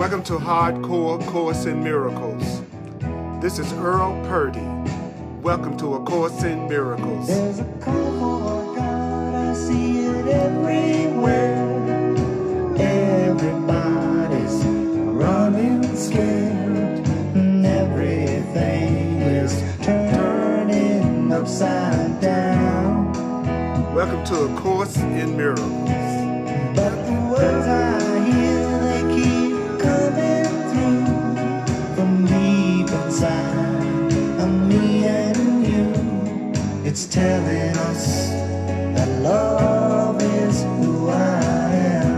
Welcome to Hardcore Course in Miracles. This is Earl Purdy. Welcome to A Course in Miracles. There's a call for God, I see it everywhere. Everybody's running scared, and everything is turning upside down. Welcome to A Course in Miracles. But the words I hear, they keep coming through from deep inside of me and you. It's telling us that love is who I am.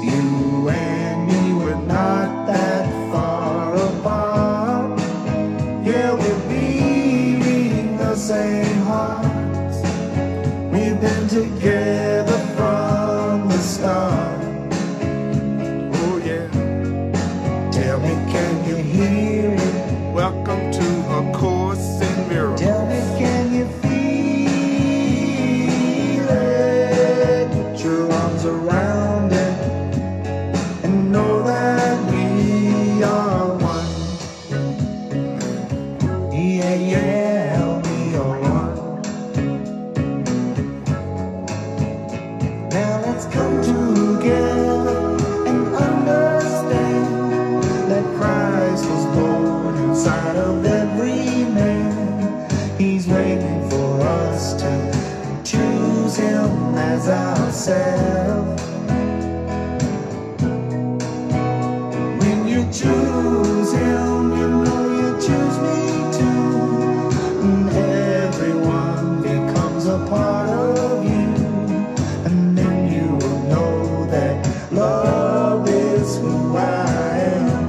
You and me were not that far apart. Yeah, we're beating the same heart. We've been together from the start. Oh yeah. Tell me, can you hear it? Welcome to A Course in Miracles. Tell me, can you feel it? Put your arms around it and know that we are one. Yeah, yeah, we are one. Now let's come together and understand that Christ was born inside of every man. He's waiting for us to choose him as ourselves. When you choose him, you know you choose me too. And everyone becomes a part of you. And then you will know that love is who I am.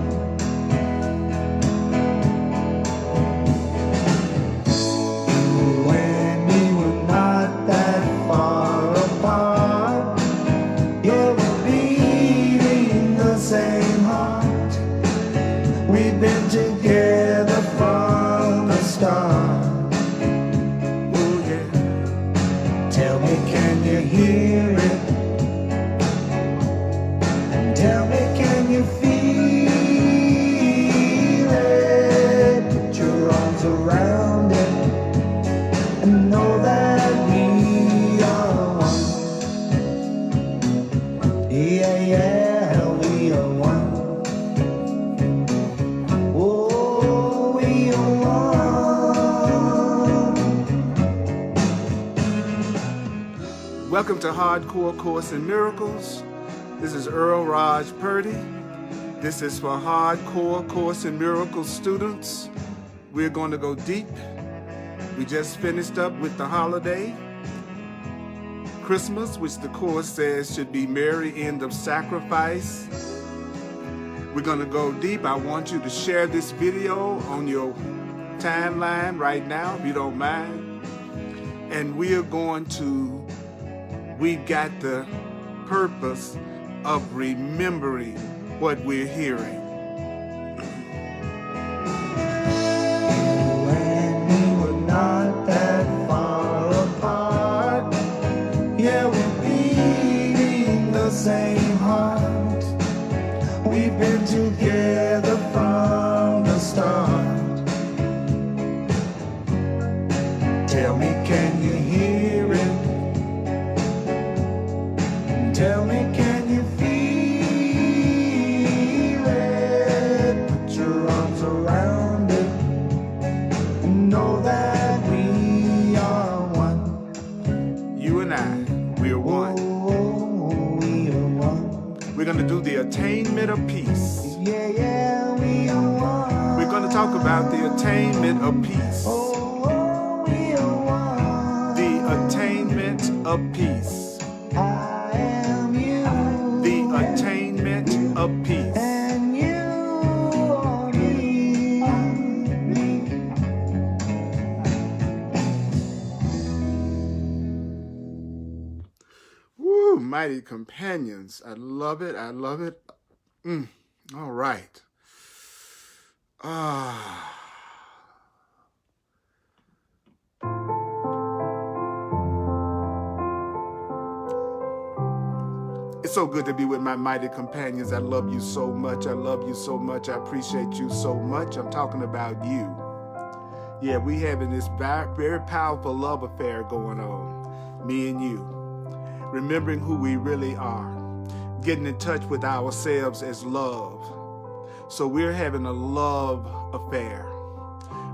You and me were not that far apart. Yeah, we're beating the same heart. We've been together from the start. Oh yeah. Tell me, can you hear it? Tell me, can you feel it? Put your arms around it and know that we are one. Yeah, yeah, we are one. Oh, we are one. Welcome to Hardcore Course in Miracles. This is Earl Raj Purdy. This is for Hardcore Course in Miracles students. We're going to go deep. We just finished up with the holiday, Christmas, which the Course says should be merry end of sacrifice. We're going to go deep. I want you to share this video on your timeline right now, if you don't mind. And we are going to, we've got the purpose of remembering what we're hearing. You and me were not that far apart. Yeah, we're beating the same heart. We've been together from the start. Tell me, can you hear it? Tell me, can you feel it? Put your arms around it and know that we are one. You and I, we are one. Oh, we are one. We're going to do the attainment of peace. Yeah, yeah, we are one. We're going to talk about the attainment of peace. Oh, we are one. The attainment of peace. I am you. The attainment of peace. And you are me. Woo, mighty companions. I love it. I love it. All right. It's so good to be with my mighty companions. I love you so much. I love you so much. I appreciate you so much. I'm talking about you. Yeah, we having this very powerful love affair going on, me and you. Remembering who we really are. Getting in touch with ourselves as love. So we're having a love affair.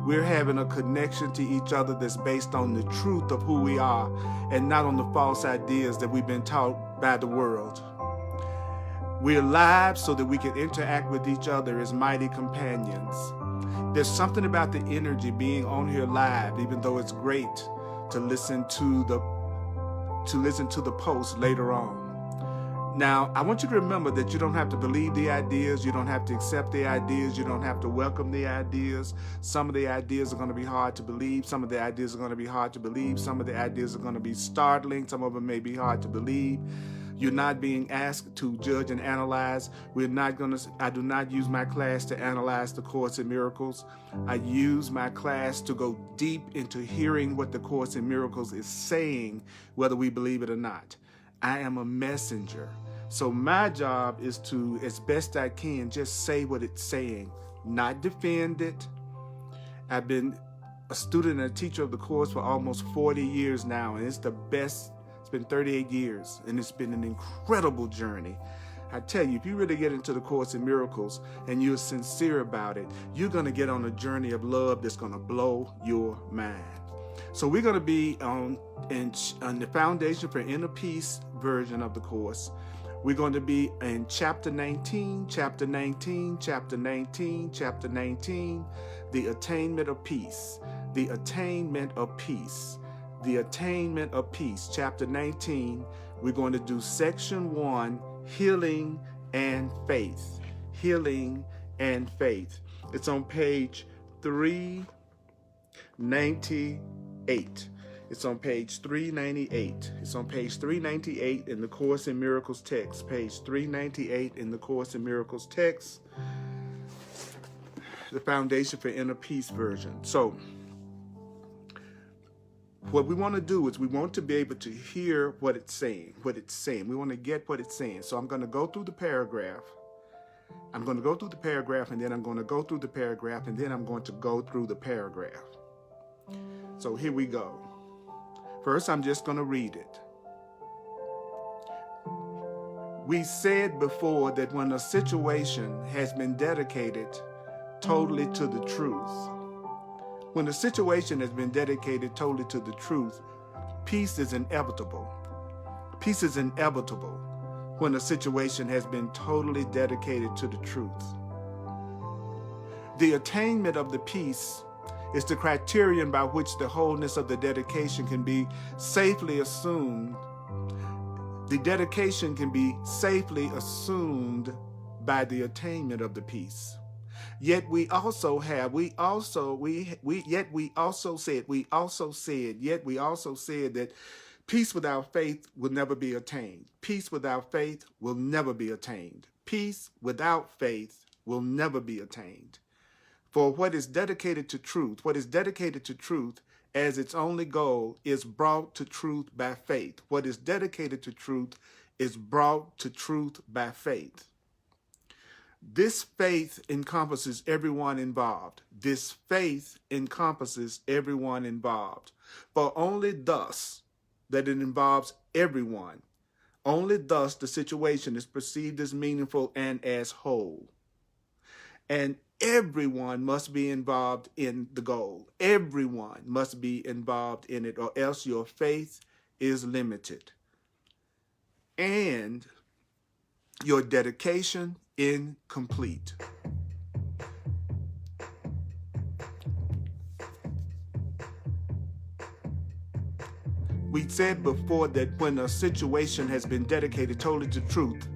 We're having a connection to each other that's based on the truth of who we are and not on the false ideas that we've been taught by the world. We're live so that we can interact with each other as mighty companions. There's something about the energy being on here live, even though it's great to listen to the post later on. Now, I want you to remember that you don't have to believe the ideas, you don't have to accept the ideas, you don't have to welcome the ideas. Some of the ideas are going to be hard to believe, some of the ideas are going to be hard to believe, some of the ideas are going to be startling, some of them may be hard to believe. You're not being asked to judge and analyze. I do not use my class to analyze the Course in Miracles. I use my class to go deep into hearing what the Course in Miracles is saying, whether we believe it or not. I am a messenger. So my job is to, as best I can, just say what it's saying, not defend it. I've been a student and a teacher of the Course for almost 40 years now, and it's the best. It's been 38 years, and it's been an incredible journey. I tell you, if you really get into the Course in Miracles and you're sincere about it, you're going to get on a journey of love that's going to blow your mind. So we're going to be on the Foundation for Inner Peace version of the Course. We're going to be in chapter 19, chapter 19, chapter 19, chapter 19, the attainment of peace, the attainment of peace, the attainment of peace. Chapter 19, we're going to do section 1, healing and faith, healing and faith. It's on page 398. It's on page 398. It's on page 398 in the Course in Miracles text. Page 398 in the Course in Miracles text. The Foundation for Inner Peace version. So, what we want to do is we want to be able to hear what it's saying, We want to get what it's saying. So I'm going to go through the paragraph. I'm going to go through the paragraph, and then I'm going to go through the paragraph, and then I'm going to go through the paragraph. So here we go. First, I'm just going to read it. We said before that when a situation has been dedicated totally to the truth, when a situation has been dedicated totally to the truth, peace is inevitable. Peace is inevitable when a situation has been totally dedicated to the truth. The attainment of the peace is the criterion by which the wholeness of the dedication can be safely assumed. The dedication can be safely assumed by the attainment of the peace. Yet we also said that peace without faith will never be attained. Peace without faith will never be attained. Peace without faith will never be attained. For what is dedicated to truth, as its only goal is brought to truth by faith. What is dedicated to truth is brought to truth by faith. This faith encompasses everyone involved. This faith encompasses everyone involved. For only thus that it involves everyone, only thus the situation is perceived as meaningful and as whole. And everyone must be involved in the goal. Everyone must be involved in it, or else your faith is limited. And your dedication incomplete. We said before that when a situation has been dedicated totally to truth,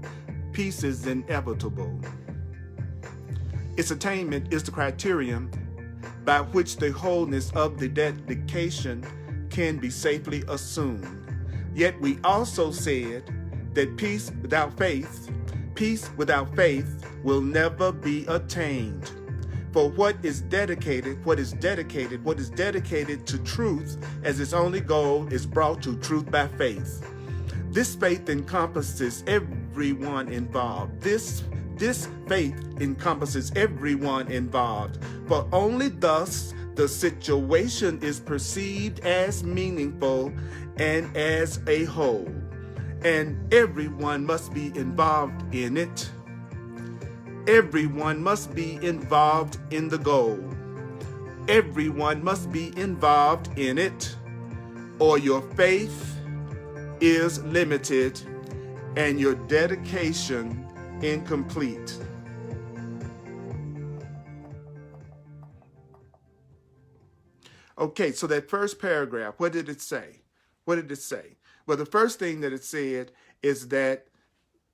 peace is inevitable. Its attainment is the criterion by which the wholeness of the dedication can be safely assumed. Yet we also said that peace without faith will never be attained. For what is dedicated to truth as its only goal is brought to truth by faith. This faith encompasses everyone involved. This faith encompasses everyone involved, for only thus the situation is perceived as meaningful and as a whole, and everyone must be involved in it. Everyone must be involved in the goal. Everyone must be involved in it, or your faith is limited and your dedication incomplete. Okay, so that first paragraph, what did it say? What did it say? Well, the first thing that it said is that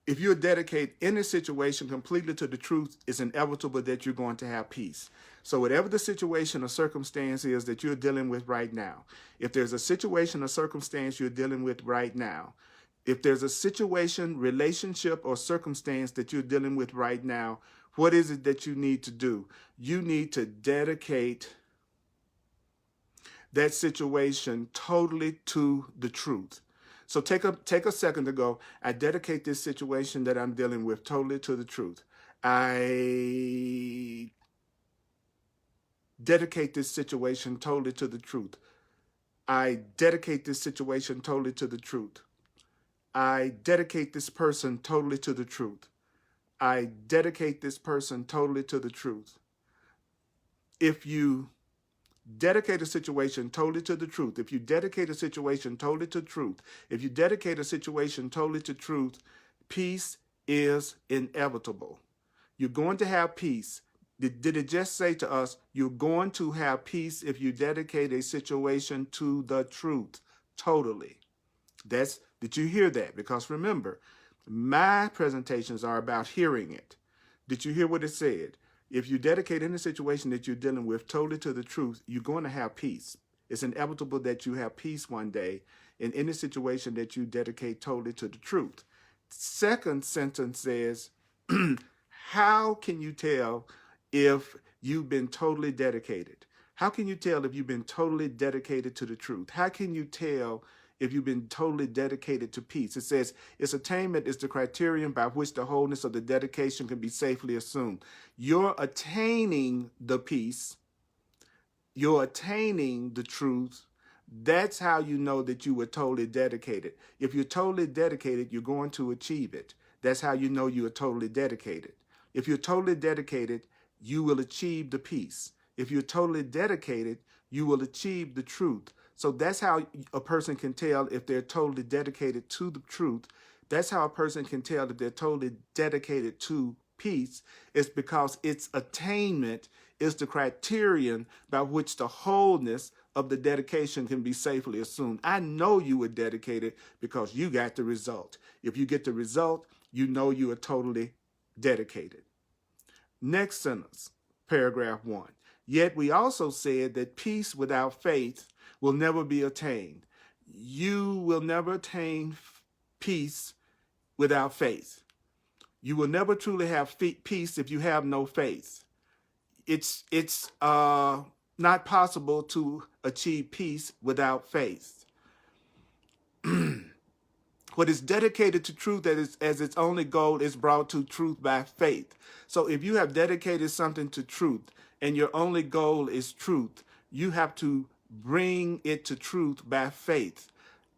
if you dedicate any situation completely to the truth, it's inevitable that you're going to have peace. So whatever the situation or circumstance is that you're dealing with right now, if there's a situation or circumstance you're dealing with right now, if there's a situation, relationship, or circumstance that you're dealing with right now, what is it that you need to do? You need to dedicate that situation totally to the truth. So take a second to go, I dedicate this situation that I'm dealing with totally to the truth. I dedicate this situation totally to the truth. I dedicate this situation totally to the truth. I dedicate this person totally to the truth. I dedicate this person totally to the truth. If you dedicate a situation totally to the truth, if you dedicate a situation totally to truth, if you dedicate a situation totally to truth, peace is inevitable. You're going to have peace. Did it just say to us, you're going to have peace if you dedicate a situation to the truth totally? Did you hear that? Because remember, my presentations are about hearing it. Did you hear what it said? If you dedicate any situation that you're dealing with totally to the truth, you're going to have peace. It's inevitable that you have peace one day in any situation that you dedicate totally to the truth. Second sentence says, how can you tell if you've been totally dedicated? How can you tell if you've been totally dedicated to the truth? How can you tell if you've been totally dedicated to peace? It says, its attainment is the criterion by which the wholeness of the dedication can be safely assumed. You're attaining the peace, you're attaining the truth. That's how you know that you were totally dedicated. If you're totally dedicated, you're going to achieve it. That's how you know you are totally dedicated. If you're totally dedicated, you will achieve the peace. If you're totally dedicated, you will achieve the truth. So that's how a person can tell if they're totally dedicated to the truth. That's how a person can tell if they're totally dedicated to peace. It's because its attainment is the criterion by which the wholeness of the dedication can be safely assumed. I know you were dedicated because you got the result. If you get the result, you know you are totally dedicated. Next sentence, paragraph 1. Yet we also said that peace without faith will never be attained. You will never attain peace without faith. You will never truly have peace if you have no faith. It's not possible to achieve peace without faith. What is dedicated to truth as its only goal is brought to truth by faith. So if you have dedicated something to truth and your only goal is truth, you have to bring it to truth by faith.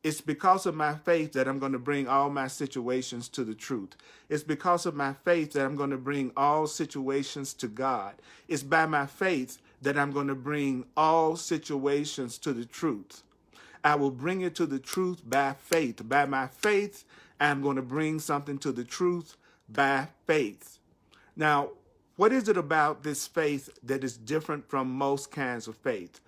It's because of my faith that I'm going to bring all my situations to the truth. It's because of my faith that I'm going to bring all situations to God. It's by my faith that I'm going to bring all situations to the truth. I will bring it to the truth by faith. By my faith, I'm going to bring something to the truth by faith. Now, what is it about this faith that is different from most kinds of faith?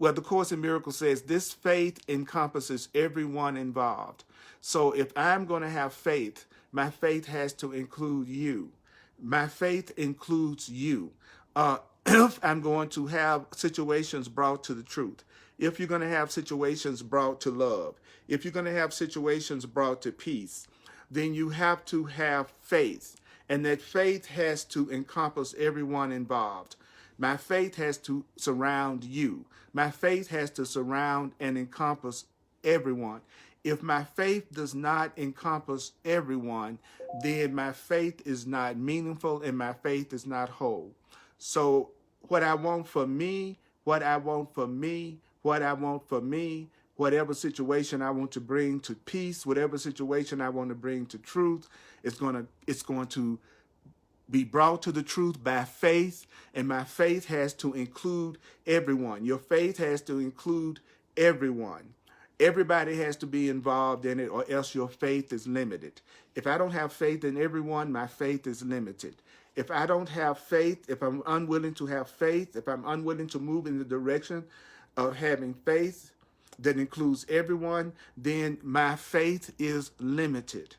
Well, the Course in Miracles says this faith encompasses everyone involved. So if I'm going to have faith, my faith has to include you. My faith includes you. If I'm going to have situations brought to the truth, if you're going to have situations brought to love, if you're going to have situations brought to peace, then you have to have faith. And that faith has to encompass everyone involved. My faith has to surround you. My faith has to surround and encompass everyone. If my faith does not encompass everyone, then my faith is not meaningful and my faith is not whole. So what I want for me, what I want for me, what I want for me, whatever situation I want to bring to peace, whatever situation I want to bring to truth, it's going to be brought to the truth by faith, and my faith has to include everyone. Your faith has to include everyone. Everybody has to be involved in it, or else your faith is limited. If I don't have faith in everyone, my faith is limited. If I don't have faith, if I'm unwilling to have faith, if I'm unwilling to move in the direction of having faith that includes everyone, then my faith is limited.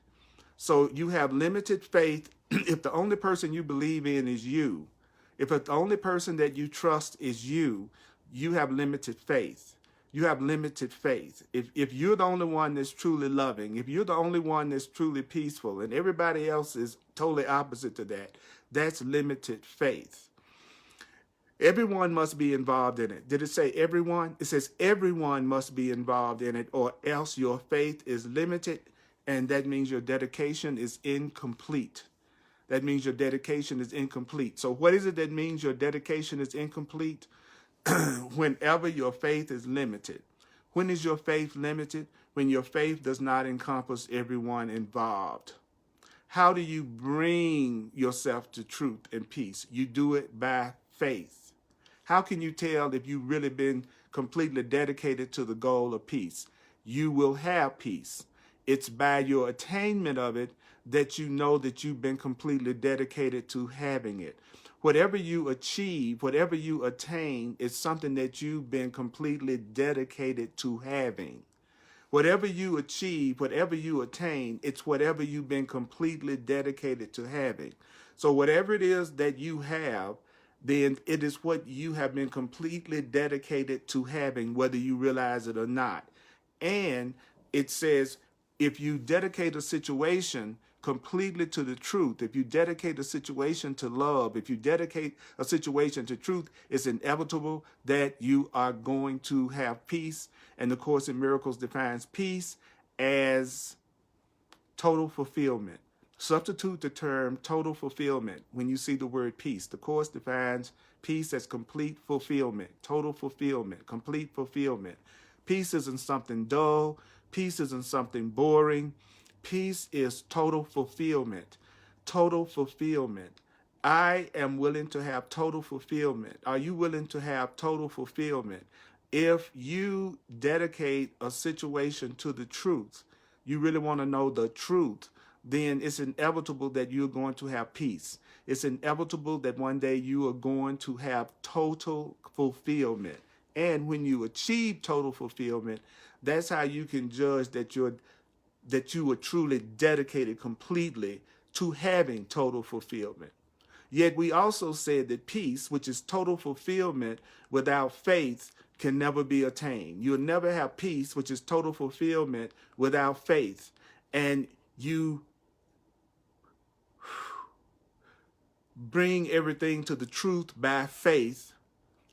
So you have limited faith if the only person you believe in is you. If the only person that you trust is you, you have limited faith. You have limited faith. If you're the only one that's truly loving, if you're the only one that's truly peaceful, and everybody else is totally opposite to that, that's limited faith. Everyone must be involved in it. Did it say everyone? It says everyone must be involved in it, or else your faith is limited, and that means your dedication is incomplete. That means your dedication is incomplete. So what is it that means your dedication is incomplete? Whenever your faith is limited. When is your faith limited? When your faith does not encompass everyone involved. How do you bring yourself to truth and peace? You do it by faith. How can you tell if you've really been completely dedicated to the goal of peace? You will have peace. It's by your attainment of it that you know that you've been completely dedicated to having it. Whatever you achieve, whatever you attain, is something that you've been completely dedicated to having. Whatever you achieve, whatever you attain, it's whatever you've been completely dedicated to having. So whatever it is that you have, then it is what you have been completely dedicated to having, whether you realize it or not. And it says, if you dedicate a situation completely to the truth, if you dedicate a situation to love, if you dedicate a situation to truth, it's inevitable that you are going to have peace. And the Course in Miracles defines peace as total fulfillment. Substitute the term total fulfillment when you see the word peace. The Course defines peace as complete fulfillment, total fulfillment, complete fulfillment. Peace isn't something dull. Peace isn't something boring. Peace is total fulfillment. Total fulfillment. I am willing to have total fulfillment. Are you willing to have total fulfillment? If you dedicate a situation to the truth, you really want to know the truth, then it's inevitable that you're going to have peace. It's inevitable that one day you are going to have total fulfillment. And when you achieve total fulfillment, that's how you can judge that you are truly dedicated completely to having total fulfillment. Yet we also said that peace, which is total fulfillment without faith, can never be attained. You'll never have peace, which is total fulfillment, without faith. And you bring everything to the truth by faith,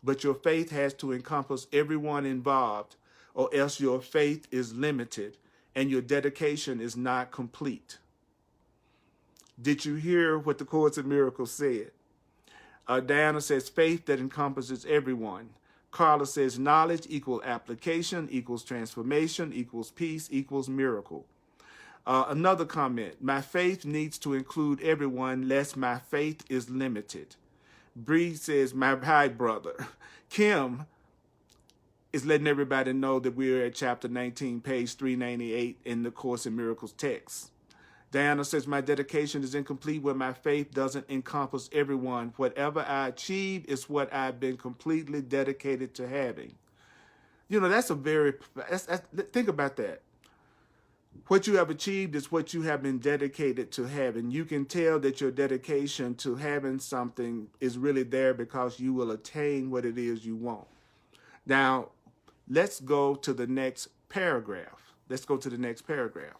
but your faith has to encompass everyone involved, or else your faith is limited and your dedication is not complete. Did you hear what the Course in Miracles said? Diana says faith that encompasses everyone. Carla says knowledge equals application equals transformation equals peace equals miracle. Another comment, my faith needs to include everyone lest my faith is limited. Bree says, my hi brother. Kim is letting everybody know that we're at chapter 19, page 398 in the Course in Miracles text. Diana says, my dedication is incomplete when my faith doesn't encompass everyone. Whatever I achieve is what I've been completely dedicated to having. You know, think about that. What you have achieved is what you have been dedicated to having. You can tell that your dedication to having something is really there because you will attain what it is you want. Now, let's go to the next paragraph. Let's go to the next paragraph.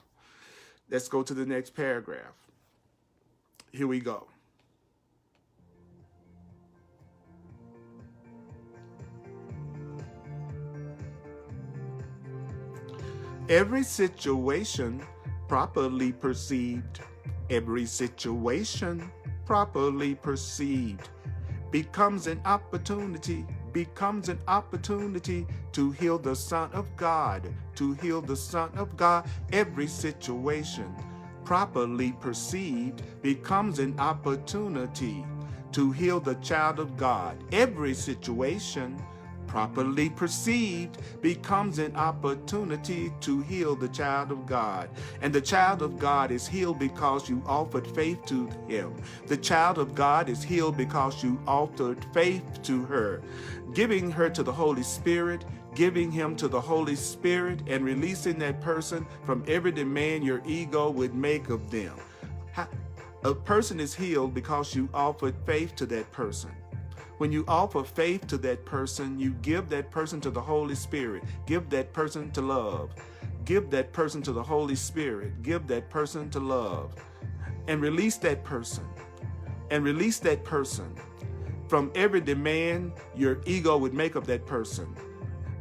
Here we go. Every situation properly perceived, every situation properly perceived becomes an opportunity to heal the Son of God, to heal the Son of God. Every situation properly perceived becomes an opportunity to heal the child of God. Every situation properly perceived becomes an opportunity to heal the child of God. And the child of God is healed because you offered faith to him. The child of God is healed because you offered faith to her, giving her to the Holy Spirit, giving him to the Holy Spirit, and releasing that person from every demand your ego would make of them. A person is healed because you offered faith to that person. When you offer faith to that person, you give that person to the Holy Spirit. Give that person to love. Give that person to the Holy Spirit. Give that person to love. And release that person. And release that person from every demand your ego would make of that person.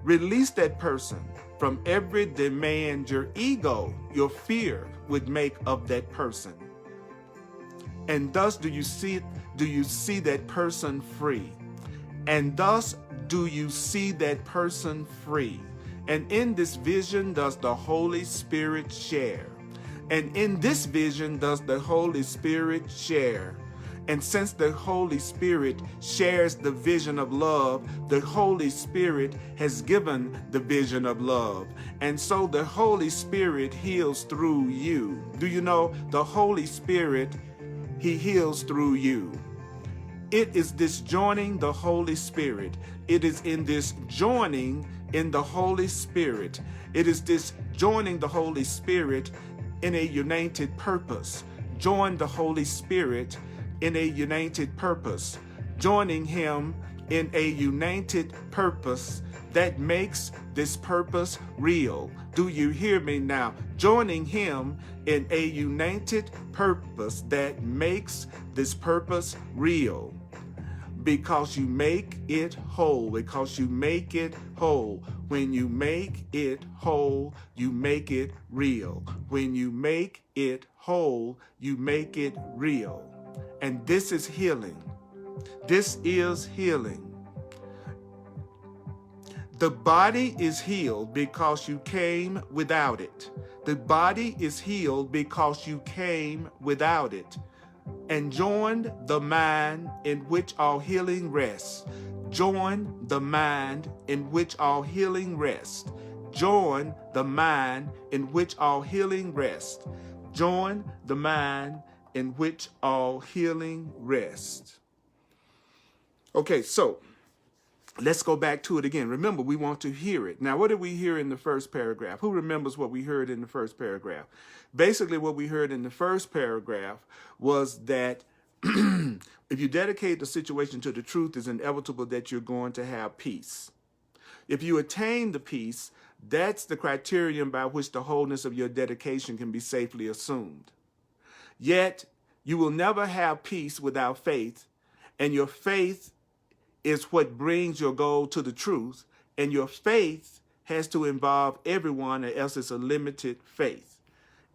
Release that person from every demand your ego, your fear would make of that person. And thus do you see that person free. And thus do you see that person free. And in this vision does the Holy Spirit share. And in this vision does the Holy Spirit share. And since the Holy Spirit shares the vision of love, the Holy Spirit has given the vision of love. And so the Holy Spirit heals through you. Do you know the Holy Spirit, he heals through you? It is this joining the Holy Spirit. It is in this joining in the Holy Spirit. It is this joining the Holy Spirit in a united purpose. Join the Holy Spirit in a united purpose. Joining him in a united purpose that makes this purpose real. Do you hear me now? Joining him in a united purpose that makes this purpose real. Because you make it whole. Because you make it whole. When you make it whole, you make it real. When you make it whole, you make it real. And this is healing. This is healing. The body is healed because you came without it. The body is healed because you came without it. And joined the mind in which all healing rests. Join the mind in which all healing rests. Join the mind in which all healing rests. Join the mind in which all healing rests. Okay, so let's go back to it again. Remember, we want to hear it. Now, what did we hear in the first paragraph? Who remembers what we heard in the first paragraph? Basically, what we heard in the first paragraph was that if you dedicate the situation to the truth, it's inevitable that you're going to have peace. If you attain the peace, that's the criterion by which the wholeness of your dedication can be safely assumed. Yet, you will never have peace without faith, and your faith is what brings your goal to the truth, and your faith has to involve everyone, or else it's a limited faith.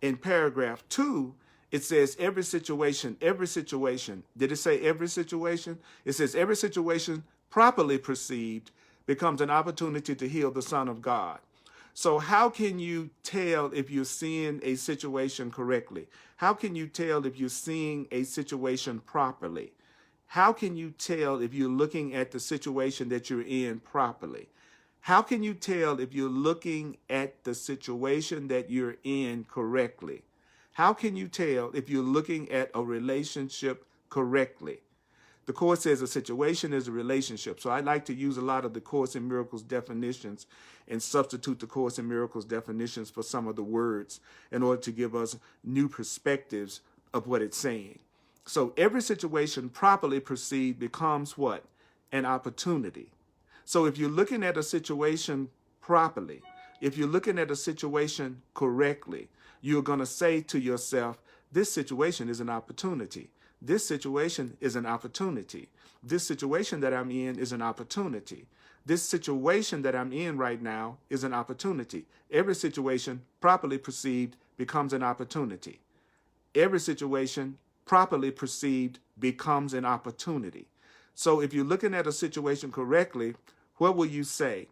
In paragraph 2, it says every situation. Did it say every situation? It says every situation properly perceived becomes an opportunity to heal the Son of God. So how can you tell if you're seeing a situation correctly? How can you tell if you're seeing a situation properly? How can you tell if you're looking at the situation that you're in properly? How can you tell if you're looking at the situation that you're in correctly? How can you tell if you're looking at a relationship correctly? The Course says a situation is a relationship. So I like to use a lot of the Course in Miracles definitions and substitute the Course in Miracles definitions for some of the words in order to give us new perspectives of what it's saying. So every situation properly perceived becomes what? An opportunity. So if you're looking at a situation properly, if you're looking at a situation correctly, you're going to say to yourself, this situation is an opportunity. This situation is an opportunity. This situation that I'm in is an opportunity. This situation that I'm in right now is an opportunity. Every situation properly perceived becomes an opportunity. Every situation properly perceived becomes an opportunity. So if you're looking at a situation correctly, what will you say?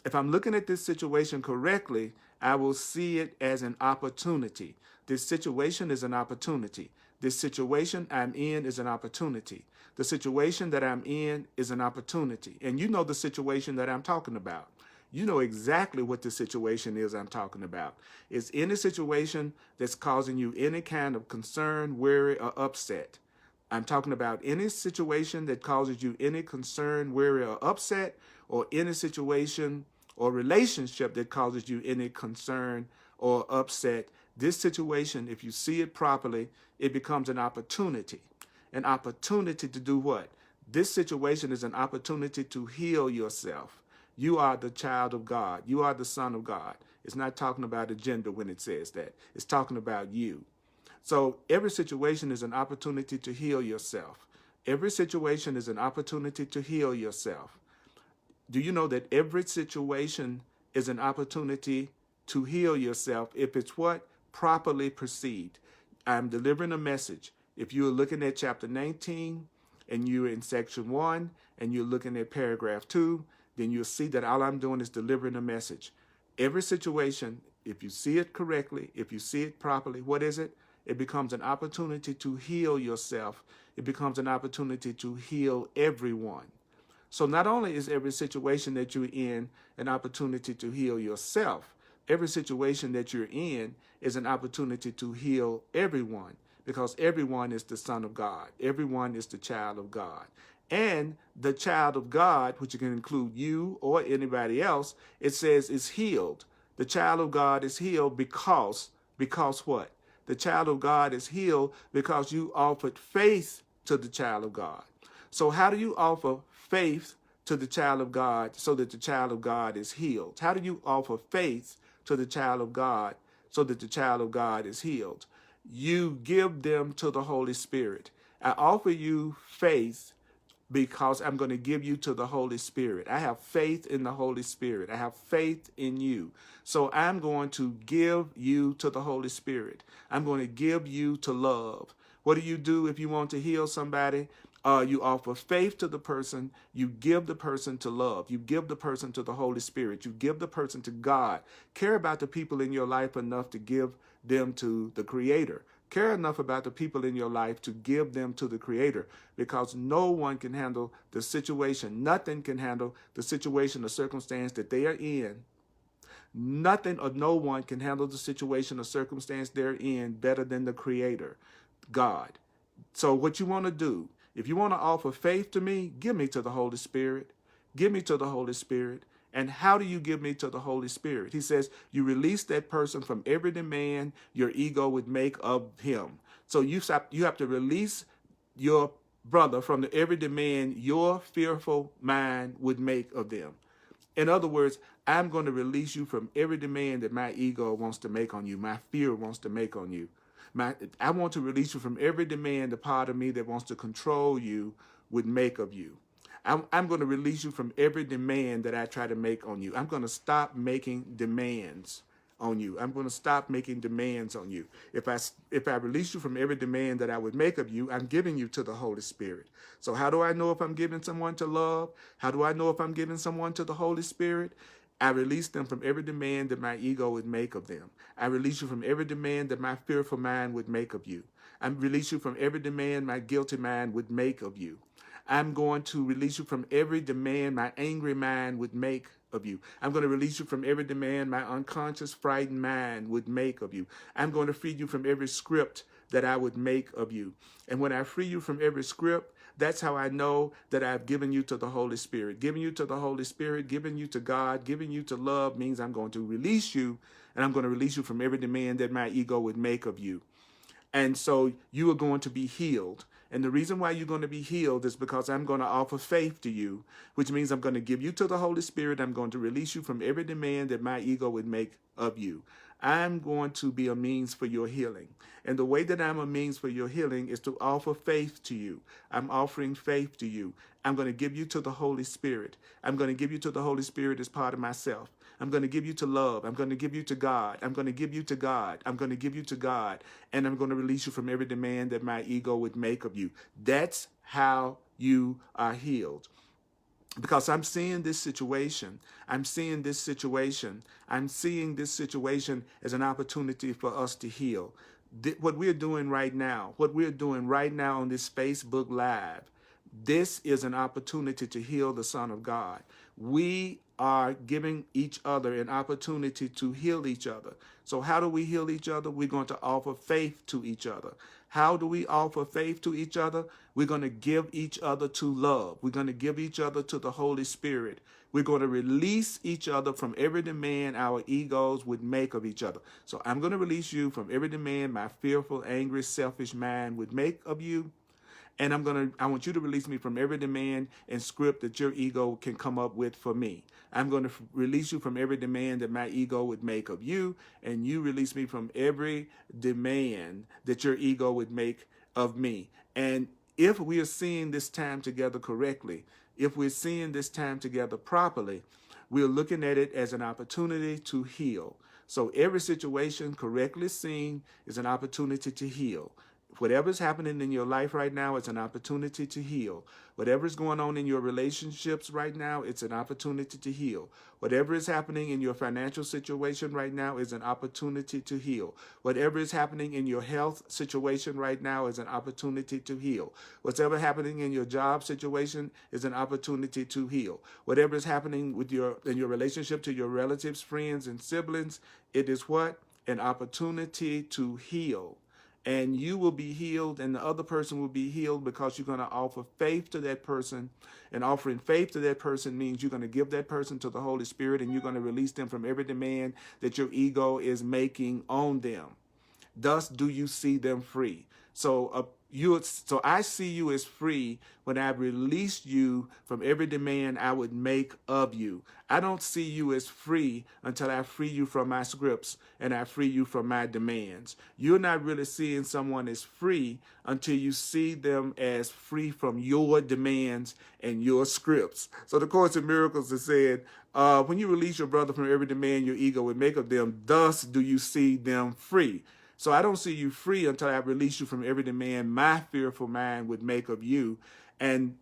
If I'm looking at this situation correctly, I will see it as an opportunity. This situation is an opportunity. This situation I'm in is an opportunity. The situation that I'm in is an opportunity. And you know the situation that I'm talking about. You know exactly what the situation is I'm talking about. It's any situation that's causing you any kind of concern, worry, or upset. I'm talking about any situation that causes you any concern, worry, or upset, or any situation or relationship that causes you any concern or upset. This situation, if you see it properly, it becomes an opportunity. An opportunity to do what? This situation is an opportunity to heal yourself. You are the child of God. You are the son of God. It's not talking about a gender when it says that. It's talking about you. So every situation is an opportunity to heal yourself. Every situation is an opportunity to heal yourself. Do you know that every situation is an opportunity to heal yourself if it's what? Properly perceived. I'm delivering a message. If you're looking at chapter 19 and you're in section 1 and you're looking at paragraph 2, then you'll see that all I'm doing is delivering a message. Every situation, if you see it correctly, if you see it properly, what is it? It becomes an opportunity to heal yourself. It becomes an opportunity to heal everyone. So not only is every situation that you're in an opportunity to heal yourself, every situation that you're in is an opportunity to heal everyone, because everyone is the son of God. Everyone is the child of God. And the child of God, which can include you or anybody else, it says is healed. The child of God is healed because what? The child of God is healed because you offered faith to the child of God. So how do you offer faith to the child of God so that the child of God is healed? How do you offer faith to the child of God so that the child of God is healed? You give them to the Holy Spirit. I offer you faith because I'm going to give you to the Holy Spirit. I have faith in the Holy Spirit. I have faith in you. So I'm going to give you to the Holy Spirit. I'm going to give you to love. What do you do if you want to heal somebody? You offer faith to the person. You give the person to love. You give the person to the Holy Spirit. You give the person to God. Care about the people in your life enough to give them to the Creator. Care enough about the people in your life to give them to the Creator, because no one can handle the situation. Nothing can handle the situation or circumstance that they are in. Nothing or no one can handle the situation or circumstance they're in better than the Creator, God. So what you want to do, if you want to offer faith to me, give me to the Holy Spirit. Give me to the Holy Spirit. And how do you give me to the Holy Spirit? He says, you release that person from every demand your ego would make of him. So you have to release your brother from every demand your fearful mind would make of them. In other words, I'm going to release you from every demand that my ego wants to make on you, my fear wants to make on you. I want to release you from every demand the part of me that wants to control you would make of you. I'm going to release you from every demand that I try to make on you. I'm going to stop making demands on you. I'm going to stop making demands on you. If I release you from every demand that I would make of you, I'm giving you to the Holy Spirit. So how do I know if I'm giving someone to love? How do I know if I'm giving someone to the Holy Spirit? I release them from every demand that my ego would make of them. I release you from every demand that my fearful mind would make of you. I release you from every demand my guilty mind would make of you. I'm going to release you from every demand my angry mind would make of you. I'm going to release you from every demand my unconscious, frightened mind would make of you. I'm going to free you from every script that I would make of you. And when I free you from every script, that's how I know that I've given you to the Holy Spirit. Giving you to the Holy Spirit, giving you to God, giving you to love means I'm going to release you, and I'm going to release you from every demand that my ego would make of you. And so you are going to be healed. And the reason why you're going to be healed is because I'm going to offer faith to you, which means I'm going to give you to the Holy Spirit. I'm going to release you from every demand that my ego would make of you. I'm going to be a means for your healing. And the way that I'm a means for your healing is to offer faith to you. I'm offering faith to you. I'm going to give you to the Holy Spirit. I'm going to give you to the Holy Spirit as part of myself. I'm going to give you to love. I'm going to give you to God. I'm going to give you to God. I'm going to give you to God. And I'm going to release you from every demand that my ego would make of you. That's how you are healed. Because I'm seeing this situation. I'm seeing this situation as an opportunity for us to heal. What we're doing right now on this Facebook Live, this is an opportunity to heal the Son of God. We are giving each other an opportunity to heal each other. So how do we heal each other? We're going to offer faith to each other. How do we offer faith to each other? We're going to give each other to love. We're going to give each other to the Holy Spirit. We're going to release each other from every demand our egos would make of each other. So I'm going to release you from every demand my fearful, angry, selfish mind would make of you. And I want you to release me from every demand and script that your ego can come up with for me. I'm going to release you from every demand that my ego would make of you, and you release me from every demand that your ego would make of me. And if we are seeing this time together correctly, if we're seeing this time together properly, we're looking at it as an opportunity to heal. So every situation correctly seen is an opportunity to heal. Whatever's happening in your life right now, it's an opportunity to heal. Whatever's going on in your relationships right now, it's an opportunity to heal. Whatever is happening in your financial situation right now is an opportunity to heal. Whatever is happening in your health situation right now is an opportunity to heal. Whatever happening in your job situation is an opportunity to heal. Whatever is happening with in your relationship to your relatives, friends, and siblings, it is what? An opportunity to heal. And you will be healed, and the other person will be healed because you're going to offer faith to that person. And offering faith to that person means you're going to give that person to the Holy Spirit, and you're going to release them from every demand that your ego is making on them. Thus do you see them free. So I see you as free when I've released you from every demand I would make of you. I don't see you as free until I free you from my scripts and I free you from my demands. You're not really seeing someone as free until you see them as free from your demands and your scripts. So the Course in Miracles has said, when you release your brother from every demand your ego would make of them, thus do you see them free. So I don't see you free until I release you from every demand my fearful mind would make of you. And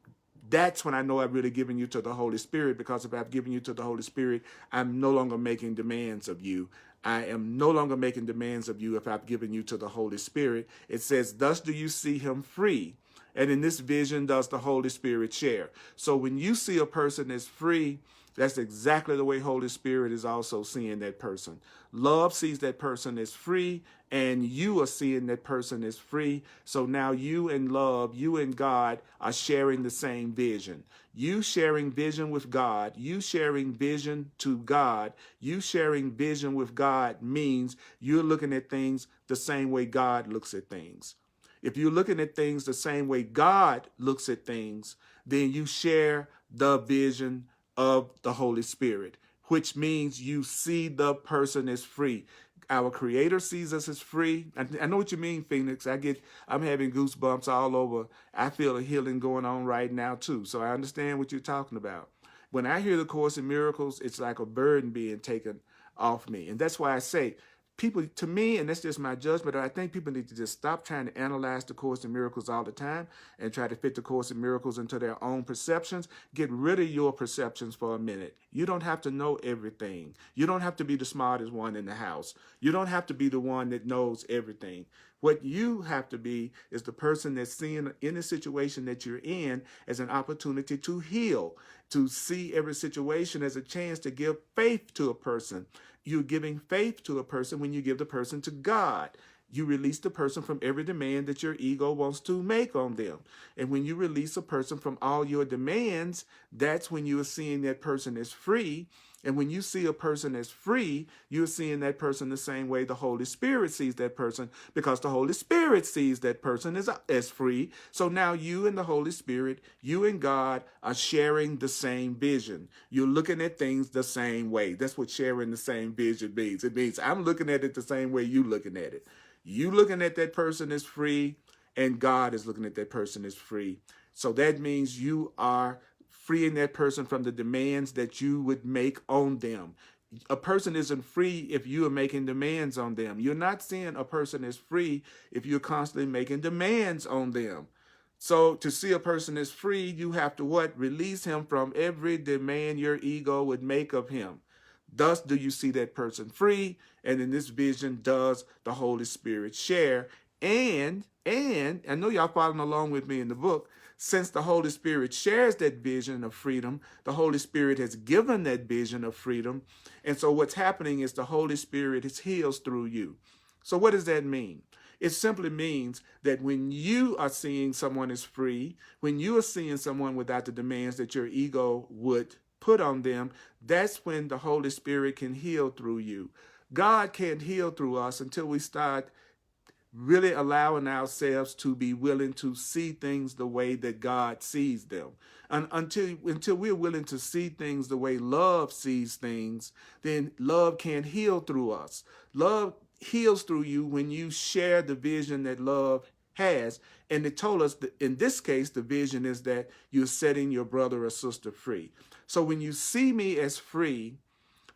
that's when I know I've really given you to the Holy Spirit, because if I've given you to the Holy Spirit, I'm no longer making demands of you. I am no longer making demands of you if I've given you to the Holy Spirit. It says, thus do you see him free. And in this vision does the Holy Spirit share. So when you see a person as free, that's exactly the way Holy Spirit is also seeing that person. Love sees that person as free, and you are seeing that person as free. So now you and love, you and God are sharing the same vision. You sharing vision with God, you sharing vision to God, you sharing vision with God means you're looking at things the same way God looks at things. If you're looking at things the same way God looks at things, then you share the vision of the Holy Spirit, which means you see the person as free. Our Creator sees us as free. I know what you mean, Phoenix. I'm having goosebumps all over. I feel a healing going on right now too. So I understand what you're talking about. When I hear the Course in Miracles, it's like a burden being taken off me. And that's why I say, people, to me, and that's just my judgment, I think people need to just stop trying to analyze the Course in Miracles all the time and try to fit the Course in Miracles into their own perceptions. Get rid of your perceptions for a minute. You don't have to know everything. You don't have to be the smartest one in the house. You don't have to be the one that knows everything. What you have to be is the person that's seeing any situation that you're in as an opportunity to heal, to see every situation as a chance to give faith to a person. You're giving faith to a person when you give the person to God. You release the person from every demand that your ego wants to make on them. And when you release a person from all your demands, that's when you are seeing that person as free. And when you see a person as free, you're seeing that person the same way the Holy Spirit sees that person, because the Holy Spirit sees that person as free. So now you and the Holy Spirit, you and God are sharing the same vision. You're looking at things the same way. That's what sharing the same vision means. It means I'm looking at it the same way you're looking at it. You looking at that person as free, and God is looking at that person as free. So that means you are freeing that person from the demands that you would make on them. A person isn't free if you are making demands on them. You're not seeing a person as free if you're constantly making demands on them. So to see a person as free, you have to what? Release him from every demand your ego would make of him. Thus do you see that person free, and in this vision does the Holy Spirit share. And I know y'all following along with me in the book. Since the Holy Spirit shares that vision of freedom, the Holy Spirit has given that vision of freedom. And so what's happening is the Holy Spirit heals through you. So what does that mean? It simply means that when you are seeing someone as free, when you are seeing someone without the demands that your ego would put on them, that's when the Holy Spirit can heal through you. God can't heal through us until we start really allowing ourselves to be willing to see things the way that God sees them. And until we're willing to see things the way love sees things, then love can't heal through us. Love heals through you when you share the vision that love has. And it told us that in this case, the vision is that you're setting your brother or sister free. So when you see me as free,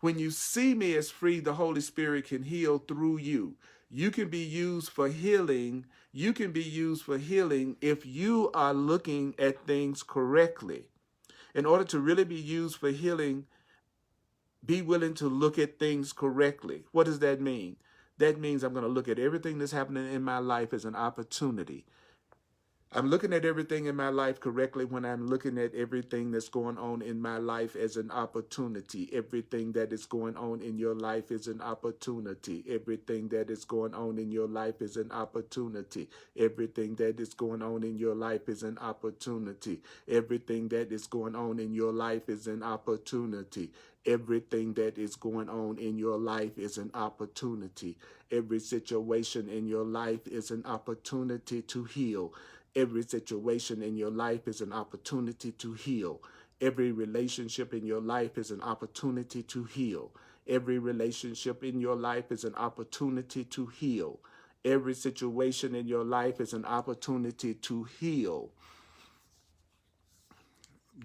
the Holy Spirit can heal through you. You can be used for healing. You can be used for healing if you are looking at things correctly. In order to really be used for healing, be willing to look at things correctly. What does that mean? That means I'm going to look at everything that's happening in my life as an opportunity. I'm looking at everything in my life correctly when I'm looking at everything that's going on in my life as an opportunity. Everything that is going on in your life is an opportunity. Everything that is going on in your life is an opportunity. Everything that is going on in your life is an opportunity. Everything that is going on in your life is an opportunity. Everything that is going on in your life is an opportunity. Every situation in your life is an opportunity to heal. Every situation in your life is an opportunity to heal. Every relationship in your life is an opportunity to heal. Every relationship in your life is an opportunity to heal. Every situation in your life is an opportunity to heal.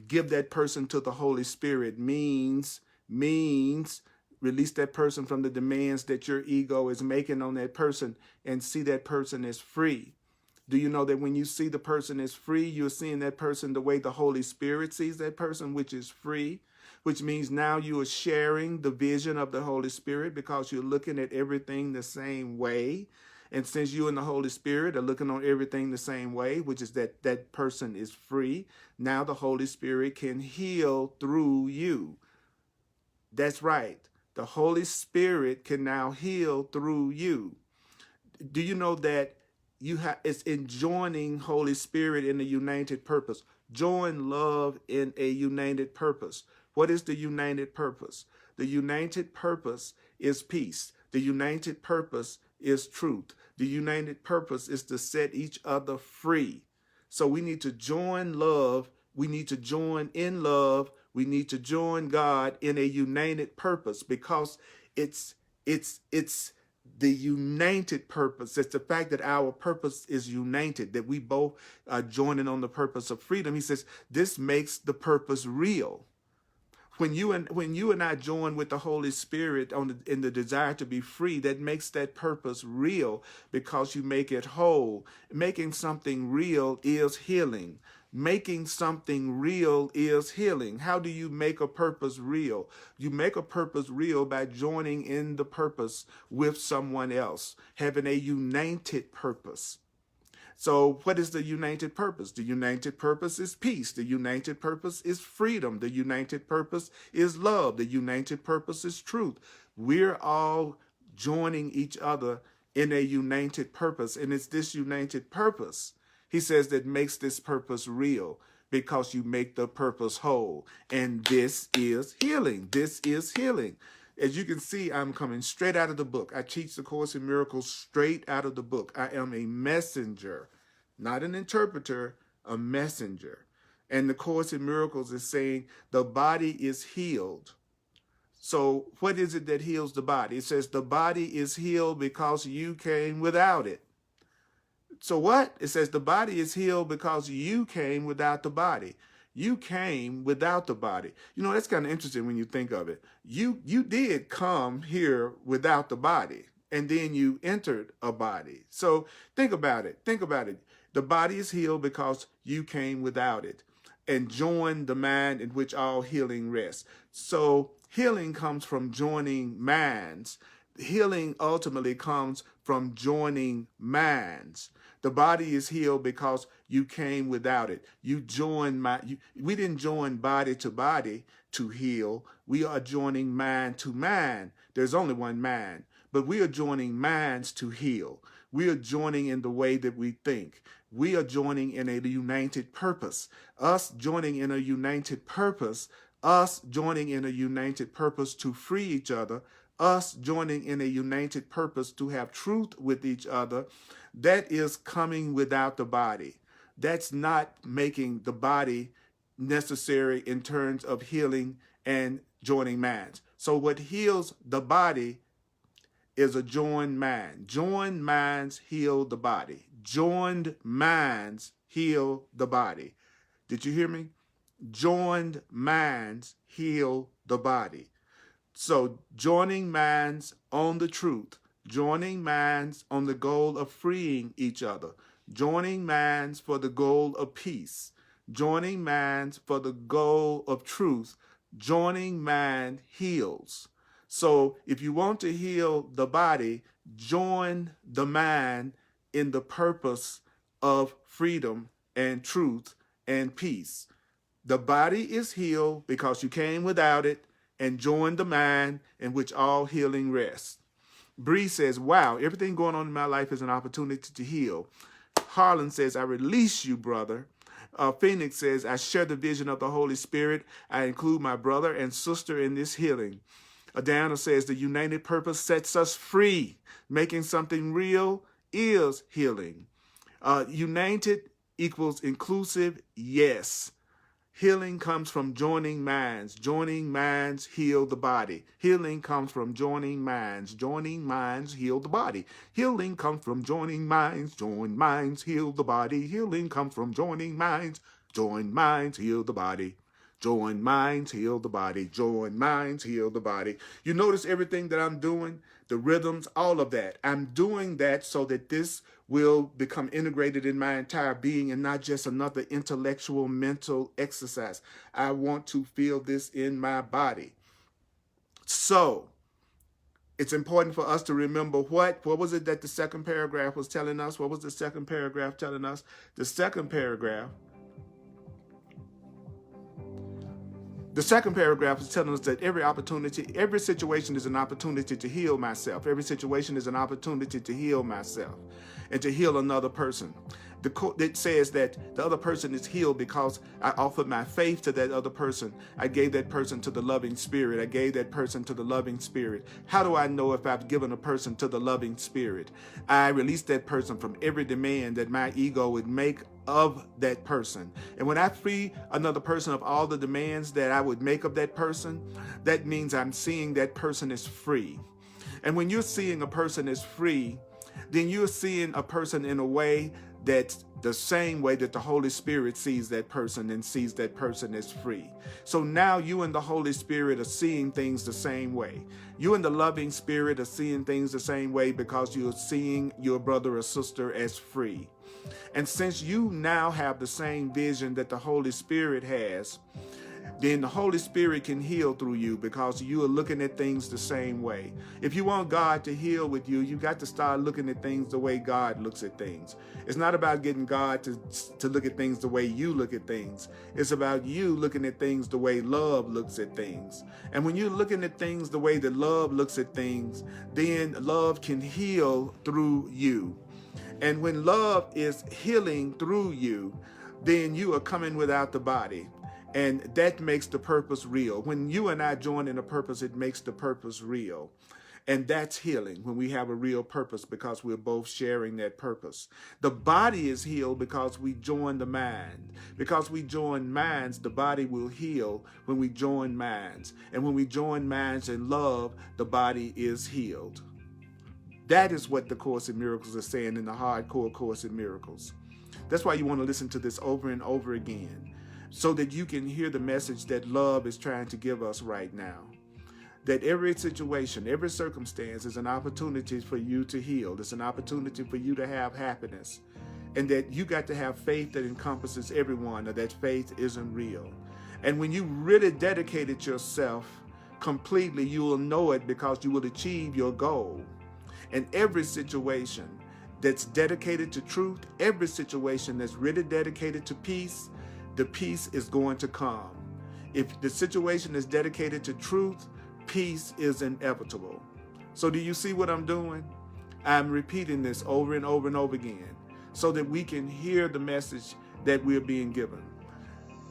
Give that person to the Holy Spirit means release that person from the demands that your ego is making on that person and see that person as free. Do you know that when you see the person as free, you're seeing that person the way the Holy Spirit sees that person, which is free, which means now you are sharing the vision of the Holy Spirit because you're looking at everything the same way. And since you and the Holy Spirit are looking on everything the same way, which is that person is free, now the Holy Spirit can heal through you. That's right. The Holy Spirit can now heal through you. Do you know that it's in joining Holy Spirit in a united purpose? Join love in a united purpose. What is the united purpose? The united purpose is peace. The united purpose is truth. The united purpose is to set each other free. So we need to join love. We need to join in love. We need to join God in a united purpose because it's the united purpose. It's the fact that our purpose is united, that we both are joining on the purpose of freedom. He says this makes the purpose real. When you and I join with the Holy Spirit in the desire to be free, that makes that purpose real because you make it whole. Making something real is healing. Making something real is healing. How do you make a purpose real? You make a purpose real by joining in the purpose with someone else, having a united purpose. So what is the united purpose? The united purpose is peace. The united purpose is freedom. The united purpose is love. The united purpose is truth. We're all joining each other in a united purpose. And it's this united purpose, he says, that makes this purpose real. because you make the purpose whole. And this is healing. This is healing. As you can see, I'm coming straight out of the book. I teach the Course in Miracles straight out of the book. I am a messenger, not an interpreter, a messenger. And the Course in Miracles is saying the body is healed. So what is it that heals the body? It says the body is healed because you came without it. So what? It says the body is healed because you came without the body. You came without the body. You know, that's kind of interesting when you think of it. You did come here without the body, and then you entered a body. So think about it. Think about it. The body is healed because you came without it and joined the mind in which all healing rests. So healing comes from joining minds. Healing ultimately comes from joining minds. The body is healed because you came without it. You joined we didn't join body to body to heal. We are joining mind to mind. There's only one mind, but we are joining minds to heal. We are joining in the way that we think. We are joining in a united purpose. Us joining in a united purpose, us joining in a united purpose to free each other, us joining in a united purpose to have truth with each other, that is coming without the body. That's not making the body necessary in terms of healing and joining minds. So what heals the body is a joined mind. Joined minds heal the body. Joined minds heal the body. Did you hear me? Joined minds heal the body. So joining minds on the truth, joining minds on the goal of freeing each other, joining minds for the goal of peace, joining minds for the goal of truth, joining mind heals. So if you want to heal the body, join the mind in the purpose of freedom and truth and peace. The body is healed because you came without it and joined the mind in which all healing rests. Bree says, wow, everything going on in my life is an opportunity to heal. Harlan says, I release you, brother. Phoenix says, I share the vision of the Holy Spirit. I include my brother and sister in this healing. Diana says, the united purpose sets us free. Making something real is healing. United equals inclusive, yes. Healing comes from joining minds. Joining minds heal the body. Healing comes from joining minds. Joining minds heal the body. Healing comes from joining minds. Join minds heal the body. Healing comes from joining minds. Join minds heal the body. Join minds heal the body. Join minds heal the body. You notice everything that I'm doing, the rhythms, all of that. I'm doing that so that this will become integrated in my entire being and not just another intellectual, mental exercise. I want to feel this in my body. So it's important for us to remember what was it that the second paragraph was telling us? What was the second paragraph telling us? The second paragraph is telling us that every situation is an opportunity to heal myself. Every situation is an opportunity to heal myself and to heal another person. It says that the other person is healed because I offered my faith to that other person. I gave that person to the loving spirit. I gave that person to the loving spirit. How do I know if I've given a person to the loving spirit? I released that person from every demand that my ego would make of that person. And when I free another person of all the demands that I would make of that person, that means I'm seeing that person is free. And when you're seeing a person as free, then you're seeing a person in a way that's the same way that the Holy Spirit sees that person and sees that person as free. So now you and the Holy Spirit are seeing things the same way. You and the loving spirit are seeing things the same way because you're seeing your brother or sister as free. And since you now have the same vision that the Holy Spirit has, then the Holy Spirit can heal through you because you are looking at things the same way. If you want God to heal with you, you got to start looking at things the way God looks at things. It's not about getting God to look at things the way you look at things. It's about you looking at things the way love looks at things. And when you're looking at things the way that love looks at things, then love can heal through you. And when love is healing through you, then you are coming without the body. And that makes the purpose real. When you and I join in a purpose, it makes the purpose real. And that's healing, when we have a real purpose because we're both sharing that purpose. The body is healed because we join the mind. Because we join minds, the body will heal when we join minds. And when we join minds in love, the body is healed. That is what the Course in Miracles is saying in the hardcore Course in Miracles. That's why you want to listen to this over and over again, so that you can hear the message that love is trying to give us right now. That every situation, every circumstance is an opportunity for you to heal. It's an opportunity for you to have happiness. And that you got to have faith that encompasses everyone, or that faith isn't real. And when you really dedicated yourself completely, you will know it because you will achieve your goal. And every situation that's dedicated to truth, every situation that's really dedicated to peace, the peace is going to come. If the situation is dedicated to truth, peace is inevitable. So do you see what I'm doing? I'm repeating this over and over and over again so that we can hear the message that we're being given.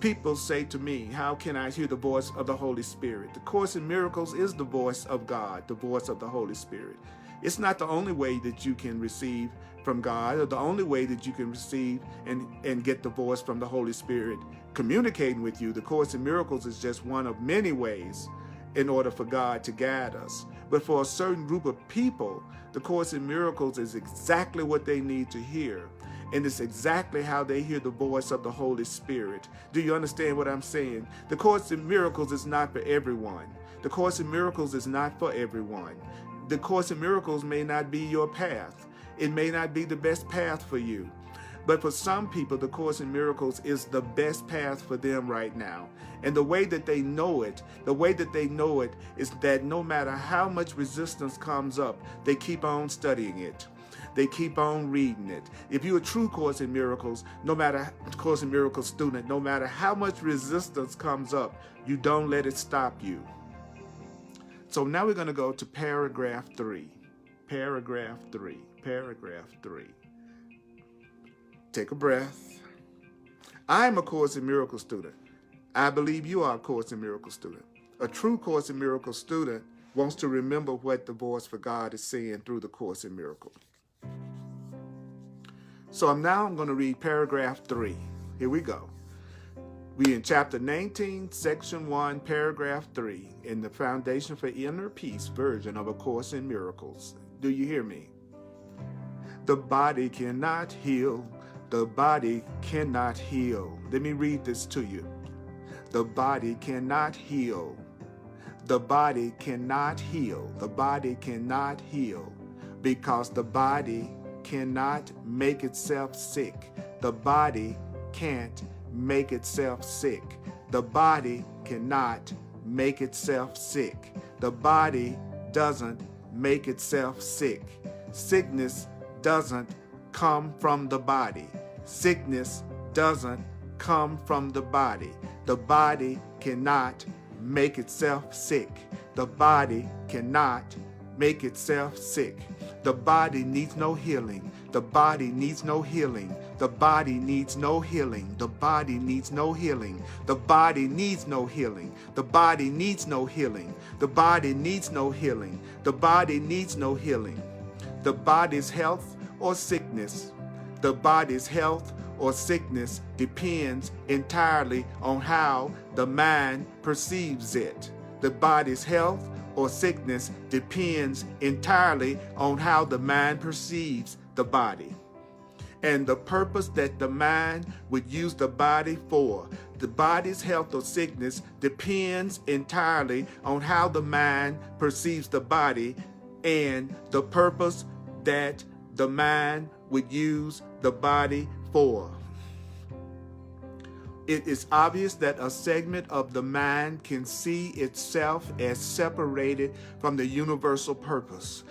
People say to me, how can I hear the voice of the Holy Spirit? The Course in Miracles is the voice of God, the voice of the Holy Spirit. It's not the only way that you can receive from God, or the only way that you can receive and get the voice from the Holy Spirit communicating with you. The Course in Miracles is just one of many ways in order for God to guide us. But for a certain group of people, the Course in Miracles is exactly what they need to hear. And it's exactly how they hear the voice of the Holy Spirit. Do you understand what I'm saying? The Course in Miracles is not for everyone. The Course in Miracles is not for everyone. The Course in Miracles may not be your path. It may not be the best path for you. But for some people, the Course in Miracles is the best path for them right now. And the way that they know it, is that no matter how much resistance comes up, they keep on studying it. They keep on reading it. If you're a true Course in Miracles, Course in Miracles student, no matter how much resistance comes up, you don't let it stop you. So now we're going to go to paragraph 3. Paragraph 3. Take a breath. I'm a Course in Miracles student. I believe you are a Course in Miracles student. A true Course in Miracles student wants to remember what the voice for God is saying through the Course in Miracles. So I'm going to read paragraph 3. Here we go. We in chapter 19, section 1, paragraph 3, in the Foundation for Inner Peace version of A Course in Miracles. Do you hear me? The body cannot heal. The body cannot heal. Let me read this to you. The body cannot heal. The body cannot heal. The body cannot heal because the body cannot make itself sick. The body can't make itself sick. The body cannot make itself sick. The body doesn't make itself sick. Sickness doesn't come from the body. Sickness doesn't come from the body. The body cannot make itself sick. The body cannot make itself sick. The body needs no healing. The body needs no healing. The body needs no healing. The body needs no healing. The body needs no healing. The body needs no healing. The body needs no healing. The body needs no healing. The body's health or sickness. The body's health or sickness depends entirely on how the mind perceives it. The body's health or sickness depends entirely on how the mind perceives the body. And the purpose that the mind would use the body for, the body's health or sickness depends entirely on how the mind perceives the body and the purpose that the mind would use the body for. It is obvious that a segment of the mind can see itself as separated from the universal purpose.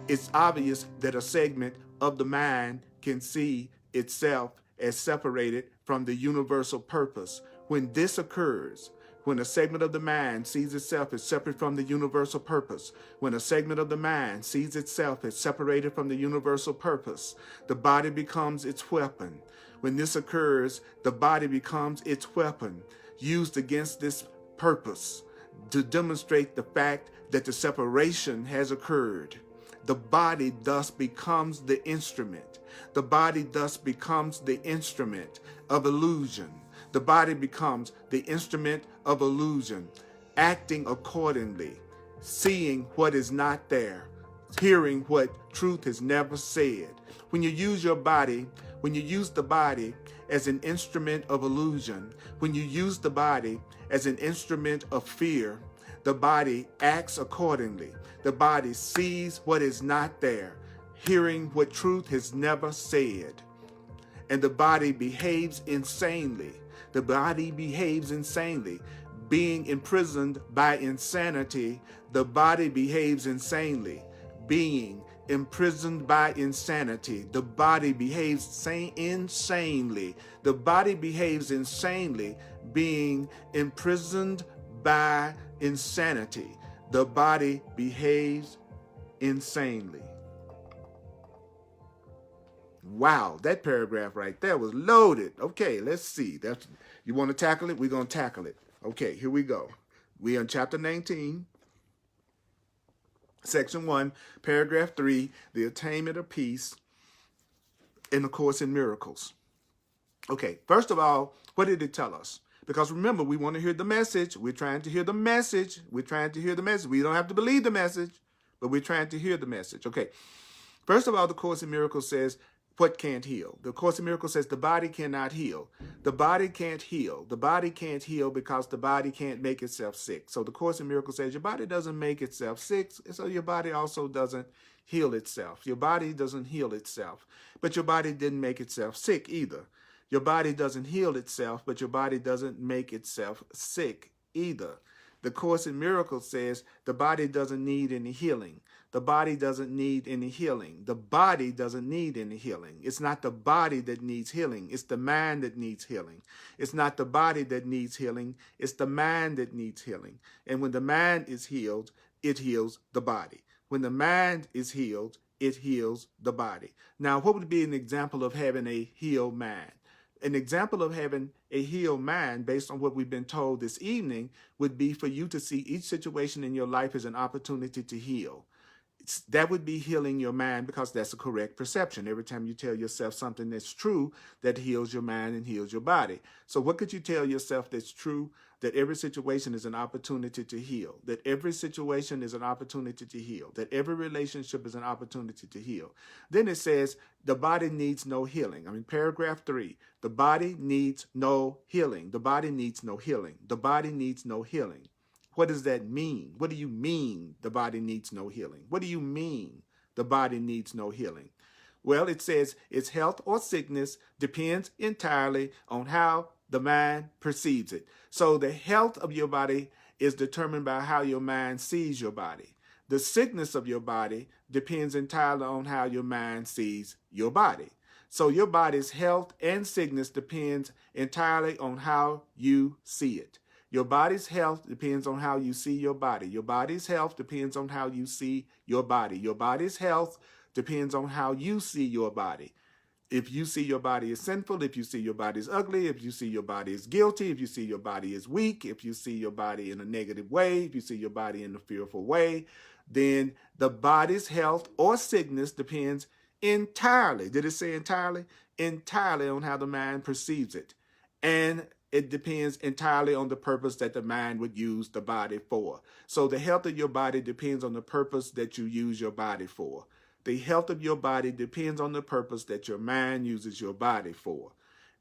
It's obvious that a segment of the mind can see itself as separated from the universal purpose. When this occurs, when a segment of the mind sees itself as separate from the universal purpose, when a segment of the mind sees itself as separated from the universal purpose, the body becomes its weapon. When this occurs, the body becomes its weapon, used against this purpose to demonstrate the fact that the separation has occurred. The body thus becomes the instrument. The body thus becomes the instrument of illusion. The body becomes the instrument of illusion, acting accordingly, seeing what is not there, hearing what truth has never said. When you use your body, when you use the body as an instrument of illusion, when you use the body as an instrument of fear, the body acts accordingly. The body sees what is not there, hearing what truth has never said. And the body behaves insanely. The body behaves insanely. Being imprisoned by insanity, the body behaves insanely. Being imprisoned by insanity, the body behaves insanely. The body behaves insanely, being imprisoned by insanity. The body behaves insanely. Wow, that paragraph right there was loaded. Okay, let's see. You want to tackle it? We're going to tackle it. Okay, here we go. We are in chapter 19, section 1, paragraph 3, the attainment of peace in A Course in Miracles. Okay, first of all, what did it tell us? Because remember, we want to hear the message. We're trying to hear the message. We're trying to hear the message. We don't have to believe the message, but we're trying to hear the message. Okay, first of all, the Course in Miracles says, what can't heal? The Course in Miracles says the body cannot heal. The body can't heal. The body can't heal because the body can't make itself sick. So the Course in Miracles says your body doesn't make itself sick, so your body also doesn't heal itself. Your body doesn't heal itself, but your body didn't make itself sick either. Your body doesn't heal itself, but your body doesn't make itself sick either. The Course in Miracles says the body doesn't need any healing. The body doesn't need any healing. The body doesn't need any healing. It's not the body that needs healing. It's the mind that needs healing. It's not the body that needs healing. It's the mind that needs healing. And when the mind is healed, it heals the body. When the mind is healed, it heals the body. Now, what would be an example of having a healed mind? An example of having a healed mind, based on what we've been told this evening, would be for you to see each situation in your life as an opportunity to heal. That would be healing your mind, because that's a correct perception. Every time you tell yourself something that's true, that heals your mind and heals your body. So what could you tell yourself that's true? That every situation is an opportunity to heal. That every situation is an opportunity to heal. That every relationship is an opportunity to heal. Then it says the body needs no healing. Paragraph 3, the body needs no healing. The body needs no healing. The body needs no healing. What does that mean? What do you mean the body needs no healing? What do you mean the body needs no healing? Well, it says its health or sickness depends entirely on how the mind perceives it. So the health of your body is determined by how your mind sees your body. The sickness of your body depends entirely on how your mind sees your body. So your body's health and sickness depends entirely on how you see it. Your body's health depends on how you see your body. Your body's health depends on how you see your body. Your body's health depends on how you see your body. If you see your body as sinful, if you see your body as ugly, if you see your body as guilty, if you see your body as weak, if you see your body in a negative way, if you see your body in a fearful way, then the body's health or sickness depends entirely, did it say entirely? Entirely on how the mind perceives it. And it depends entirely on the purpose that the mind would use the body for. So the health of your body depends on the purpose that you use your body for. The health of your body depends on the purpose that your mind uses your body for.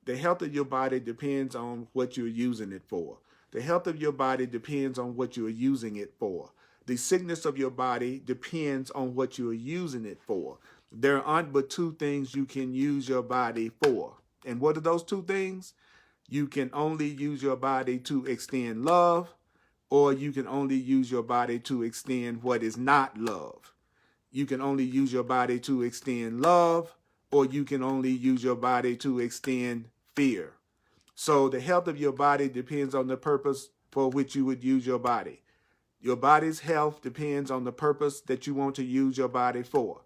The health of your body depends on what you're using it for. The health of your body depends on what you're using it for. The sickness of your body depends on what you're using it for. There aren't but two things you can use your body for. And what are those two things? You can only use your body to extend love, or you can only use your body to extend what is not love. You can only use your body to extend love, or you can only use your body to extend fear. So the health of your body depends on the purpose for which you would use your body. Your body's health depends on the purpose that you want to use your body for.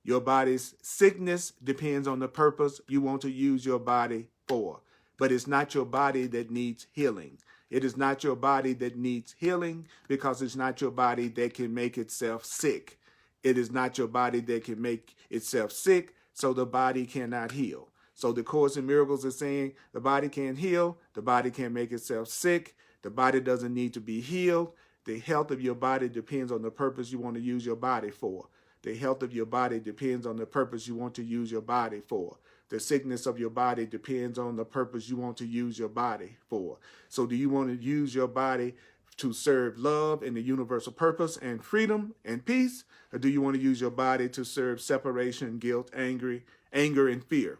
Your body's sickness depends on the purpose you want to use your body for. But it's not your body that needs healing. It is not your body that needs healing because it's not your body that can make itself sick. It is not your body that can make itself sick, so the body cannot heal. So the Course in Miracles is saying the body can't heal, the body can't make itself sick, the body doesn't need to be healed. The health of your body depends on the purpose you want to use your body for. The health of your body depends on the purpose you want to use your body for. The sickness of your body depends on the purpose you want to use your body for. So do you want to use your body to serve love and the universal purpose and freedom and peace? Or do you want to use your body to serve separation, guilt, anger, and fear?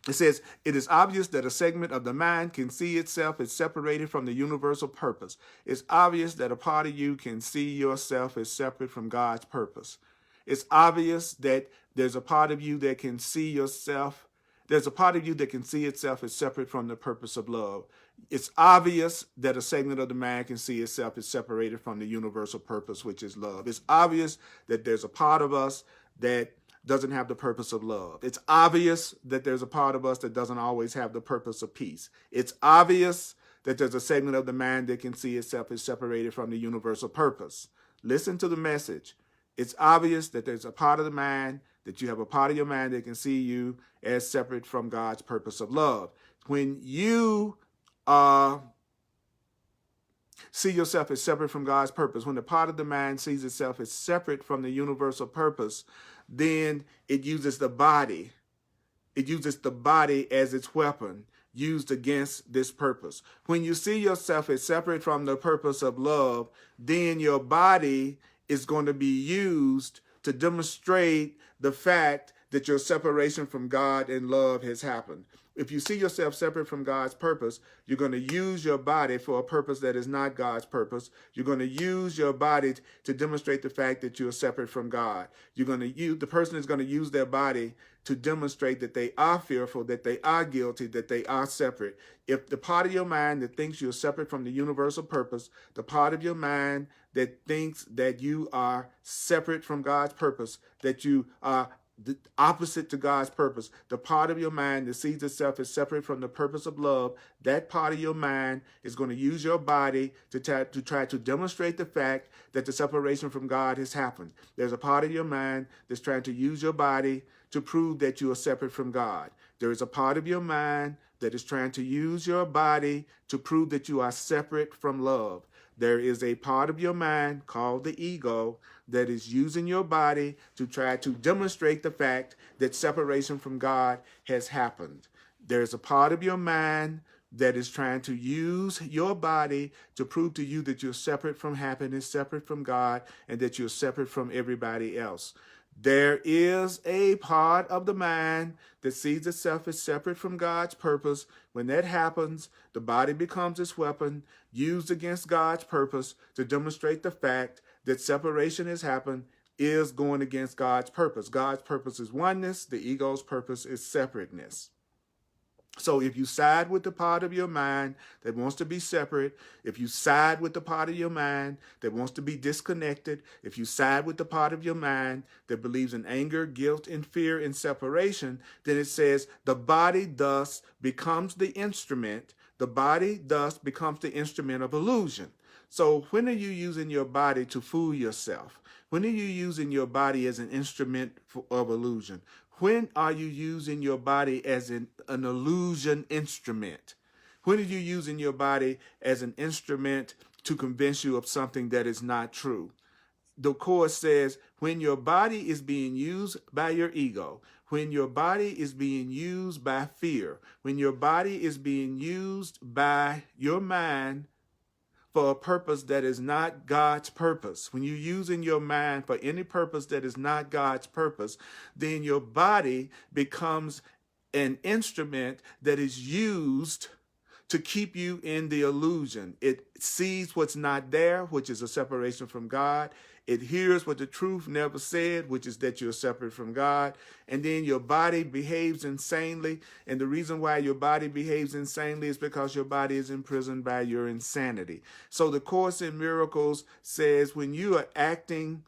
It says, it is obvious that a segment of the mind can see itself as separated from the universal purpose. It's obvious that a part of you can see yourself as separate from God's purpose. It's obvious that there's a part of you that can see yourself. There's a part of you that can see itself as separate from the purpose of love. It's obvious that a segment of the mind can see itself as separated from the universal purpose, which is love. It's obvious that there's a part of us that doesn't have the purpose of love. It's obvious that there's a part of us that doesn't always have the purpose of peace. It's obvious that there's a segment of the mind that can see itself as separated from the universal purpose. Listen to the message. It's obvious that there's a part of the mind, that you have a part of your mind that can see you as separate from God's purpose of love. When you see yourself as separate from God's purpose, when the part of the mind sees itself as separate from the universal purpose, then it uses the body. It uses the body as its weapon used against this purpose. When you see yourself as separate from the purpose of love, then your body is going to be used to demonstrate the fact that your separation from God and love has happened. If you see yourself separate from God's purpose, you're going to use your body for a purpose that is not God's purpose. You're going to use your body to demonstrate the fact that you're separate from God. The person is going to use their body to demonstrate that they are fearful, that they are guilty, that they are separate. If the part of your mind that thinks you're separate from the universal purpose, the part of your mind that thinks that you are separate from God's purpose, that you are the opposite to God's purpose, the part of your mind that sees itself as separate from the purpose of love, that part of your mind is going to use your body to try to demonstrate the fact that the separation from God has happened. There's a part of your mind that's trying to use your body to prove that you are separate from God. There is a part of your mind that is trying to use your body to prove that you are separate from love. There is a part of your mind called the ego that is using your body to try to demonstrate the fact that separation from God has happened. There's a part of your mind that is trying to use your body to prove to you that you're separate from happiness, separate from God, and that you're separate from everybody else. There is a part of the mind that sees itself as separate from God's purpose. When that happens, the body becomes its weapon used against God's purpose to demonstrate the fact that separation has happened is going against God's purpose. God's purpose is oneness. The ego's purpose is separateness. So if you side with the part of your mind that wants to be separate, if you side with the part of your mind that wants to be disconnected, if you side with the part of your mind that believes in anger, guilt, and fear and separation, then it says the body thus becomes the instrument. The body thus becomes the instrument of illusion. So when are you using your body to fool yourself? When are you using your body as an instrument of illusion? When are you using your body as an illusion instrument? When are you using your body as an instrument to convince you of something that is not true? The Course says when your body is being used by your ego, when your body is being used by fear, when your body is being used by your mind for a purpose that is not God's purpose, when you're using your mind for any purpose that is not God's purpose, then your body becomes an instrument that is used to keep you in the illusion. It sees what's not there, which is a separation from God. It hears what the truth never said, which is that you're separate from God. And then your body behaves insanely. And the reason why your body behaves insanely is because your body is imprisoned by your insanity. So the Course in Miracles says when you are acting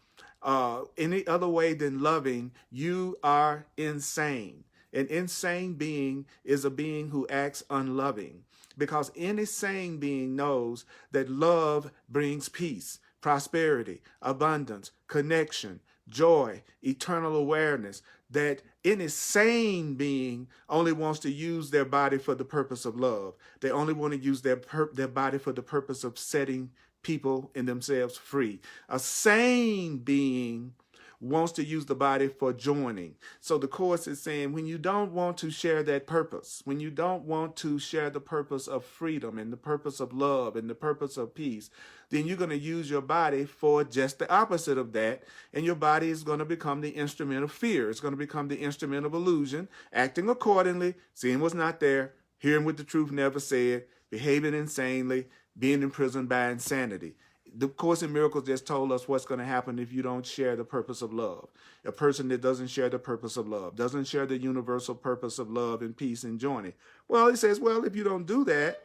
any other way than loving, you are insane. An insane being is a being who acts unloving, because any sane being knows that love brings peace, prosperity, abundance, connection, joy, eternal awareness. That any sane being only wants to use their body for the purpose of love. They only want to use their body for the purpose of setting people and themselves free. A sane being wants to use the body for joining. So the Course is saying, when you don't want to share that purpose, when you don't want to share the purpose of freedom and the purpose of love and the purpose of peace, then you're going to use your body for just the opposite of that. And your body is going to become the instrument of fear. It's going to become the instrument of illusion, acting accordingly, seeing what's not there, hearing what the truth never said, behaving insanely, being imprisoned by insanity. The Course in Miracles just told us what's going to happen if you don't share the purpose of love. A person that doesn't share the purpose of love, doesn't share the universal purpose of love and peace and joining. Well, he says, well, if you don't do that,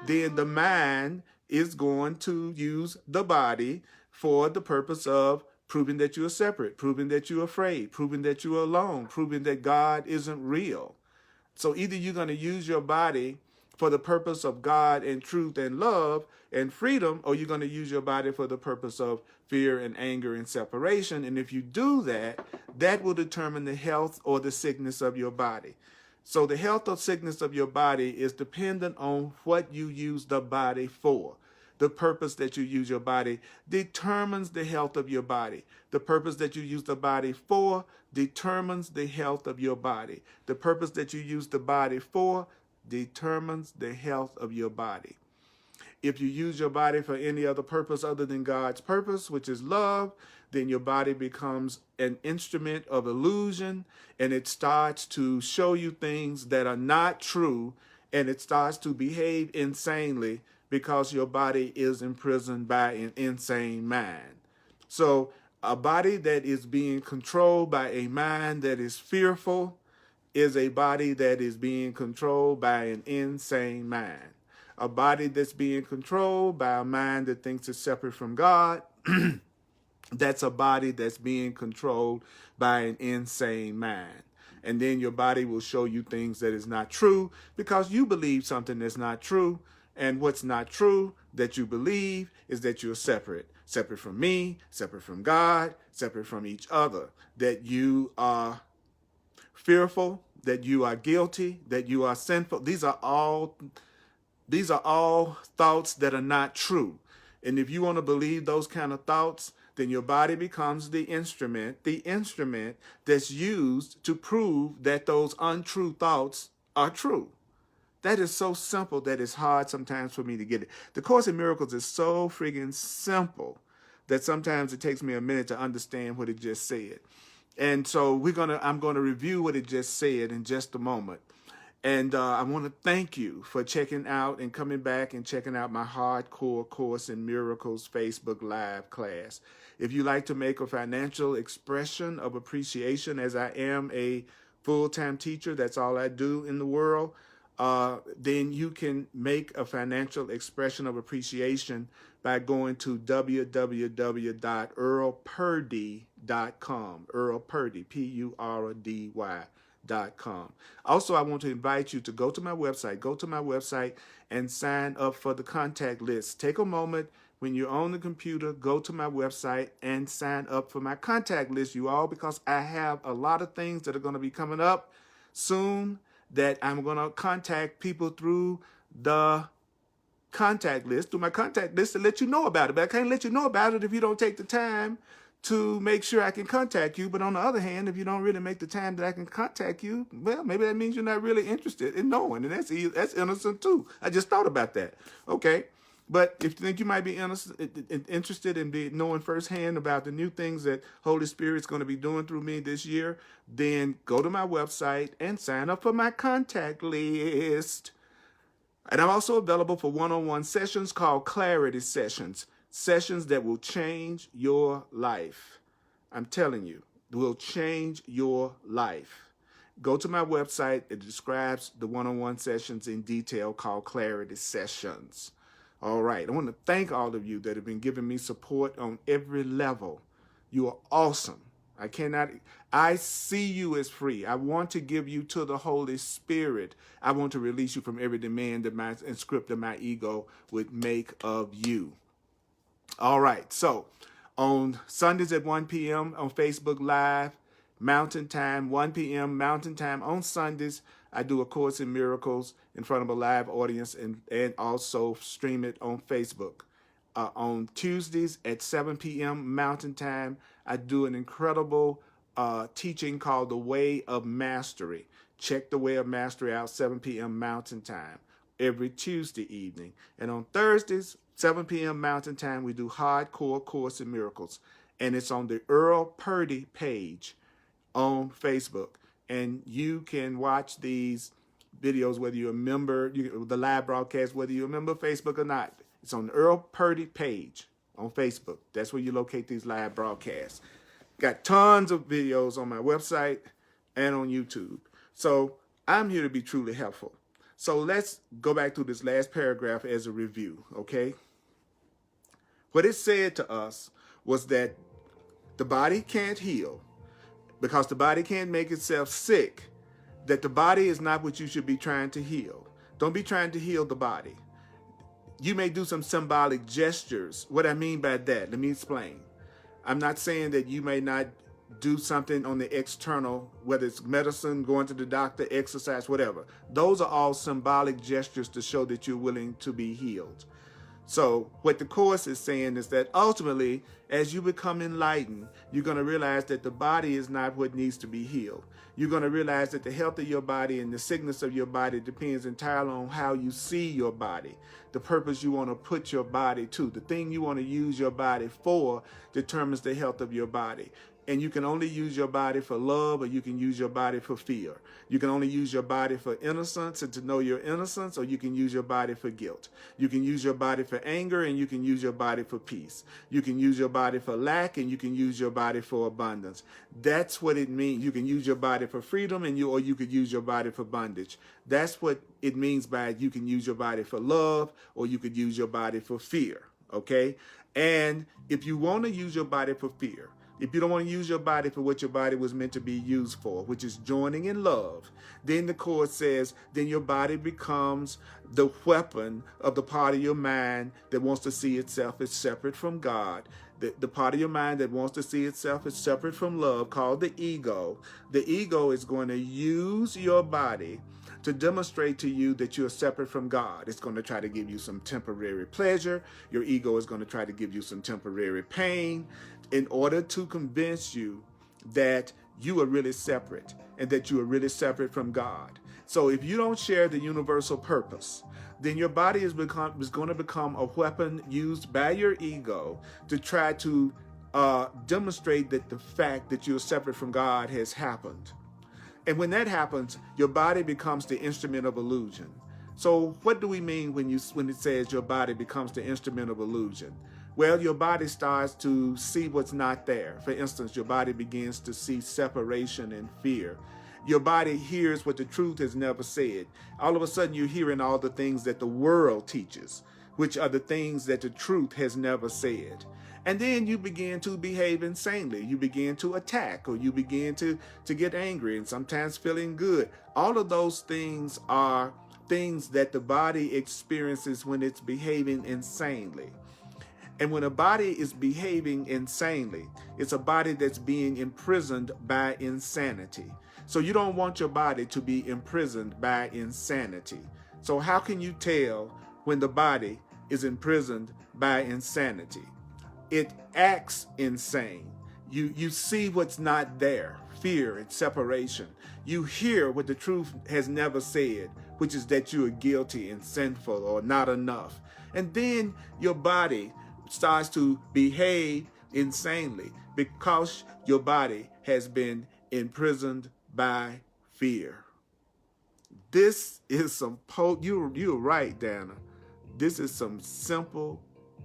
then the mind is going to use the body for the purpose of proving that you're separate, proving that you're afraid, proving that you're alone, proving that God isn't real. So either you're going to use your body for the purpose of God and truth and love and freedom, or you're going to use your body for the purpose of fear and anger and separation. And if you do that, that will determine the health or the sickness of your body. So the health or sickness of your body is dependent on what you use the body for. The purpose that you use your body determines the health of your body. The purpose that you use the body for determines the health of your body. The purpose that you use the body for determines the health of your body. If you use your body for any other purpose other than God's purpose, which is love, then your body becomes an instrument of illusion, and it starts to show you things that are not true, and it starts to behave insanely because your body is imprisoned by an insane mind. So a body that is being controlled by a mind that is fearful is a body that is being controlled by an insane mind. A body that's being controlled by a mind that thinks it's separate from God, that's a body that's being controlled by an insane mind. And then your body will show you things that is not true because you believe something that's not true. And what's not true that you believe is that you're separate. Separate from me, separate from God, separate from each other. That you are fearful, that you are guilty, that you are sinful. These are all thoughts that are not true. And if you want to believe those kind of thoughts, then your body becomes the instrument that's used to prove that those untrue thoughts are true. That is so simple that it's hard sometimes for me to get it. The Course in Miracles is so friggin' simple that sometimes it takes me a minute to understand what it just said. And so I'm gonna review what it just said in just a moment. And I want to thank you for checking out and coming back and checking out my Hardcore Course in Miracles Facebook Live class. If you like to make a financial expression of appreciation, as I am a full-time teacher, that's all I do in the world, then you can make a financial expression of appreciation by going to www.earlpurdy.com. Earl Purdy, Purdy.com. Also, I want to invite you to go to my website and sign up for the contact list. Take a moment when you're on the computer, go to my website and sign up for my contact list, you all, because I have a lot of things that are going to be coming up soon that I'm going to contact people through the contact list, through my contact list, to let you know about it. But I can't let you know about it if you don't take the time to make sure I can contact you. But on the other hand, if you don't really make the time that I can contact you, well, maybe that means you're not really interested in knowing. And that's innocent too. I just thought about that. Okay. But if you think you might be interested in knowing firsthand about the new things that Holy Spirit's going to be doing through me this year, then go to my website and sign up for my contact list. And I'm also available for one-on-one sessions called Clarity Sessions. Sessions that will change your life. I'm telling you, will change your life. Go to my website. It describes the one-on-one sessions in detail called Clarity Sessions. All right. I want to thank all of you that have been giving me support on every level. You are awesome. I see you as free. I want to give you to the Holy Spirit. I want to release you from every demand and script that my ego would make of you. All right. So on Sundays at 1 p.m. on Facebook Live, Mountain Time, 1 p.m. Mountain Time on Sundays, I do A Course in Miracles in front of a live audience and also stream it on Facebook. On Tuesdays at 7 p.m. Mountain Time, I do an incredible teaching called The Way of Mastery. Check The Way of Mastery out, 7 p.m. Mountain Time, every Tuesday evening. And on Thursdays, 7 p.m. Mountain Time, we do Hardcore Course in Miracles. And it's on the Earl Purdy page on Facebook. And you can watch these videos whether you're a member, the live broadcast, whether you're a member of Facebook or not. It's on the Earl Purdy page on Facebook. That's where you locate these live broadcasts. Got tons of videos on my website and on YouTube. So I'm here to be truly helpful. So let's go back to this last paragraph as a review, okay? What it said to us was that the body can't heal because the body can't make itself sick, that the body is not what you should be trying to heal. Don't be trying to heal the body. You may do some symbolic gestures. What I mean by that, let me explain. I'm not saying that you may not do something on the external, whether it's medicine, going to the doctor, exercise, whatever. Those are all symbolic gestures to show that you're willing to be healed. So what the Course is saying is that ultimately, as you become enlightened, you're going to realize that the body is not what needs to be healed. You're going to realize that the health of your body and the sickness of your body depends entirely on how you see your body, the purpose you want to put your body to. The thing you want to use your body for determines the health of your body. And you can only use your body for love, or you can use your body for fear. You can only use your body for innocence and to know your innocence, or you can use your body for guilt. You can use your body for anger, and you can use your body for peace. You can use your body for lack, and you can use your body for abundance. That's what it means. You can use your body for freedom, or you could use your body for bondage. That's what it means by you can use your body for love, or you could use your body for fear, okay? And if you want to use your body for fear, if you don't want to use your body for what your body was meant to be used for, which is joining in love, then the Course says, then your body becomes the weapon of the part of your mind that wants to see itself as separate from God. The part of your mind that wants to see itself as separate from love, called the ego. The ego is going to use your body to demonstrate to you that you're separate from God. It's going to try to give you some temporary pleasure. Your ego is going to try to give you some temporary pain in order to convince you that you are really separate and that you are really separate from God. So if you don't share the universal purpose, then your body is going to become a weapon used by your ego to try to demonstrate that the fact that you're separate from God has happened. And when that happens, your body becomes the instrument of illusion. So what do we mean when it says your body becomes the instrument of illusion? Well, your body starts to see what's not there. For instance, your body begins to see separation and fear. Your body hears what the truth has never said. All of a sudden, you're hearing all the things that the world teaches, which are the things that the truth has never said. And then you begin to behave insanely. You begin to attack, or you begin to get angry and sometimes feeling good. All of those things are things that the body experiences when it's behaving insanely. And when a body is behaving insanely, it's a body that's being imprisoned by insanity. So you don't want your body to be imprisoned by insanity. So how can you tell when the body is imprisoned by insanity? It acts insane. You see what's not there, fear and separation. You hear what the truth has never said, which is that you are guilty and sinful or not enough. And then your body starts to behave insanely because your body has been imprisoned by fear. This is some you're right, Dana. This is some simple,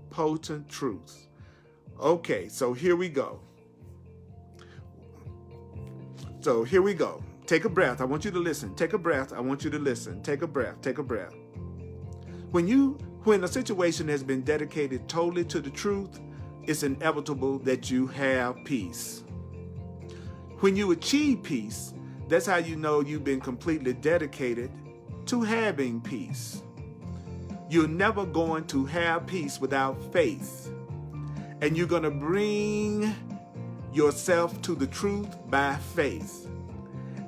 potent truths. Okay, so here we go. Take a breath. I want you to listen. Take a breath. I want you to listen. Take a breath. Take a breath. When you When a situation has been dedicated totally to the truth, it's inevitable that you have peace. When you achieve peace, that's how you know you've been completely dedicated to having peace. You're never going to have peace without faith. And you're going to bring yourself to the truth by faith.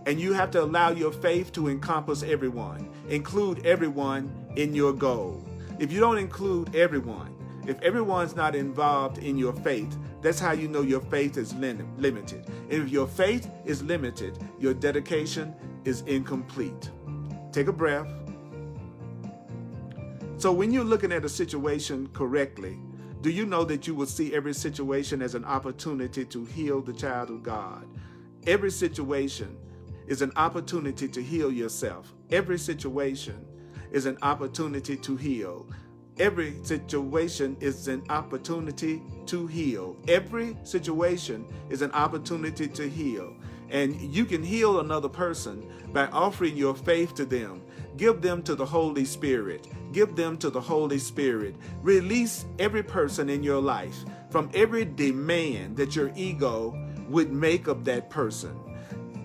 And you have to allow your faith to encompass everyone, include everyone in your goal. If you don't include everyone, if everyone's not involved in your faith, that's how you know your faith is limited. And if your faith is limited, your dedication is incomplete. Take a breath. So when you're looking at a situation correctly, do you know that you will see every situation as an opportunity to heal the child of God? Every situation is an opportunity to heal yourself. Every situation is an opportunity to heal. Every situation is an opportunity to heal. Every situation is an opportunity to heal. And you can heal another person by offering your faith to them. Give them to the Holy Spirit. Give them to the Holy Spirit. Release every person in your life from every demand that your ego would make of that person.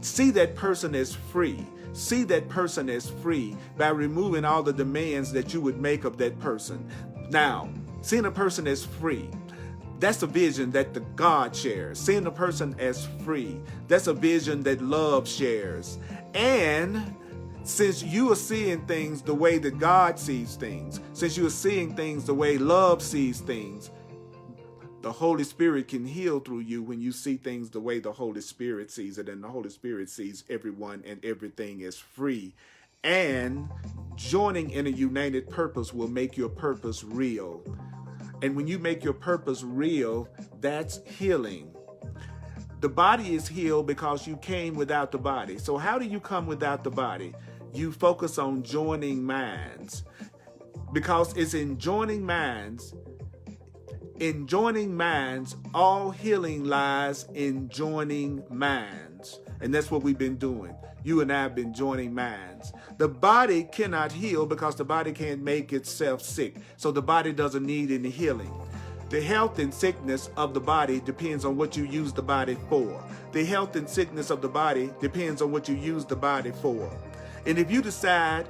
See that person as free. See that person as free by removing all the demands that you would make of that person. Now, seeing a person as free, that's a vision that the God shares. Seeing a person as free, that's a vision that love shares. And since you are seeing things the way that God sees things, since you are seeing things the way love sees things, the Holy Spirit can heal through you when you see things the way the Holy Spirit sees it. And the Holy Spirit sees everyone and everything as free. And joining in a united purpose will make your purpose real. And when you make your purpose real, that's healing. The body is healed because you came without the body. So how do you come without the body? You focus on joining minds. Because it's in joining minds. In joining minds, all healing lies in joining minds. And that's what we've been doing. You and I have been joining minds. The body cannot heal because the body can't make itself sick. So the body doesn't need any healing. The health and sickness of the body depends on what you use the body for. The health and sickness of the body depends on what you use the body for. And if you decide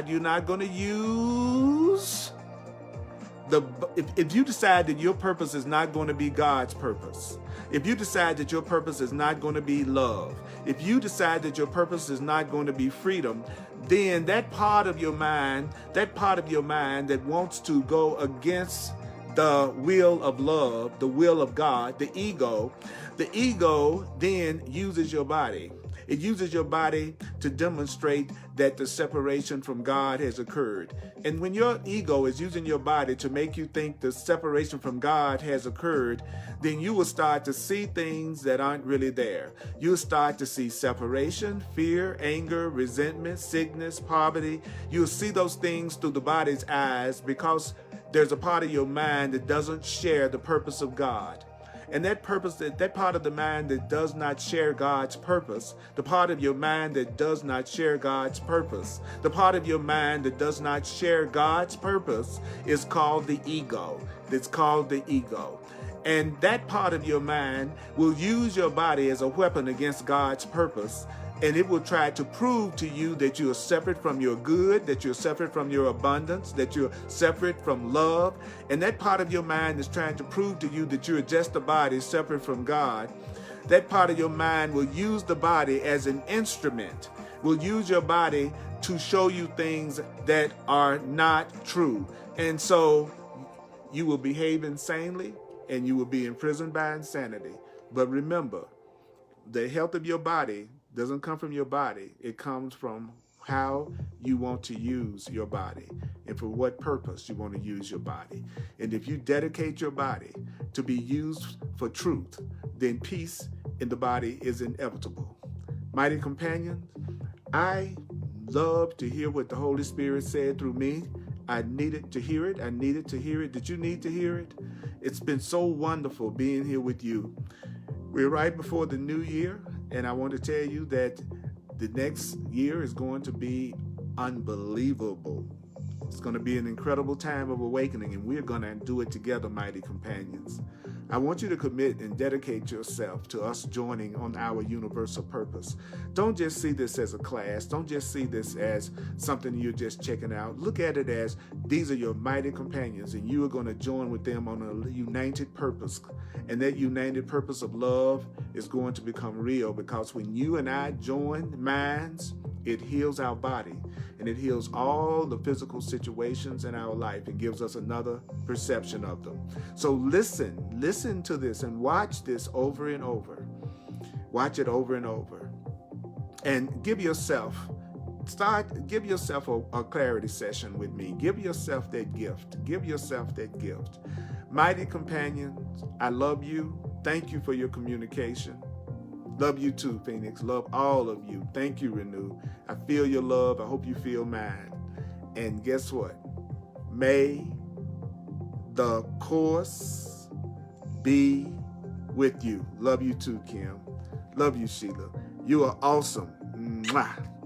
you're not going to use if you decide that your purpose is not going to be God's purpose, if you decide that your purpose is not going to be love, if you decide that your purpose is not going to be freedom, then that part of your mind that wants to go against the will of love, the will of God, the ego then uses your body. It uses your body to demonstrate that the separation from God has occurred. And when your ego is using your body to make you think the separation from God has occurred, then you will start to see things that aren't really there. You'll start to see separation, fear, anger, resentment, sickness, poverty. You'll see those things through the body's eyes because there's a part of your mind that doesn't share the purpose of God. And that part of the mind that does not share God's purpose, the part of your mind that does not share God's purpose, the part of your mind that does not share God's purpose is called the ego. It's called the ego. And that part of your mind will use your body as a weapon against God's purpose. And it will try to prove to you that you are separate from your good, that you're separate from your abundance, that you're separate from love. And that part of your mind is trying to prove to you that you're just a body separate from God. That part of your mind will use the body as an instrument, will use your body to show you things that are not true. And so you will behave insanely and you will be imprisoned by insanity. But remember, the health of your body doesn't come from your body. It comes from how you want to use your body and for what purpose you want to use your body. And if you dedicate your body to be used for truth, then peace in the body is inevitable. Mighty companions, I love to hear what the Holy Spirit said through me. I needed to hear it. I needed to hear it. Did you need to hear it? It's been so wonderful being here with you. We're right before the new year, and I want to tell you that the next year is going to be unbelievable. It's going to be an incredible time of awakening, and we're going to do it together, mighty companions. I want you to commit and dedicate yourself to us joining on our universal purpose. Don't just see this as a class. Don't just see this as something you're just checking out. Look at it as these are your mighty companions, and you are going to join with them on a united purpose. And that united purpose of love is going to become real, because when you and I join minds, it heals our body, and it heals all the physical situations in our life and gives us another perception of them. So listen to this and watch this over and over. Watch it over and over. And give yourself a clarity session with me. Give yourself that gift. Give yourself that gift. Mighty companions, I love you. Thank you for your communication. Love you too, Phoenix. Love all of you. Thank you, Renew. I feel your love. I hope you feel mine. And guess what? May the course be with you. Love you too, Kim. Love you, Sheila. You are awesome. Mwah.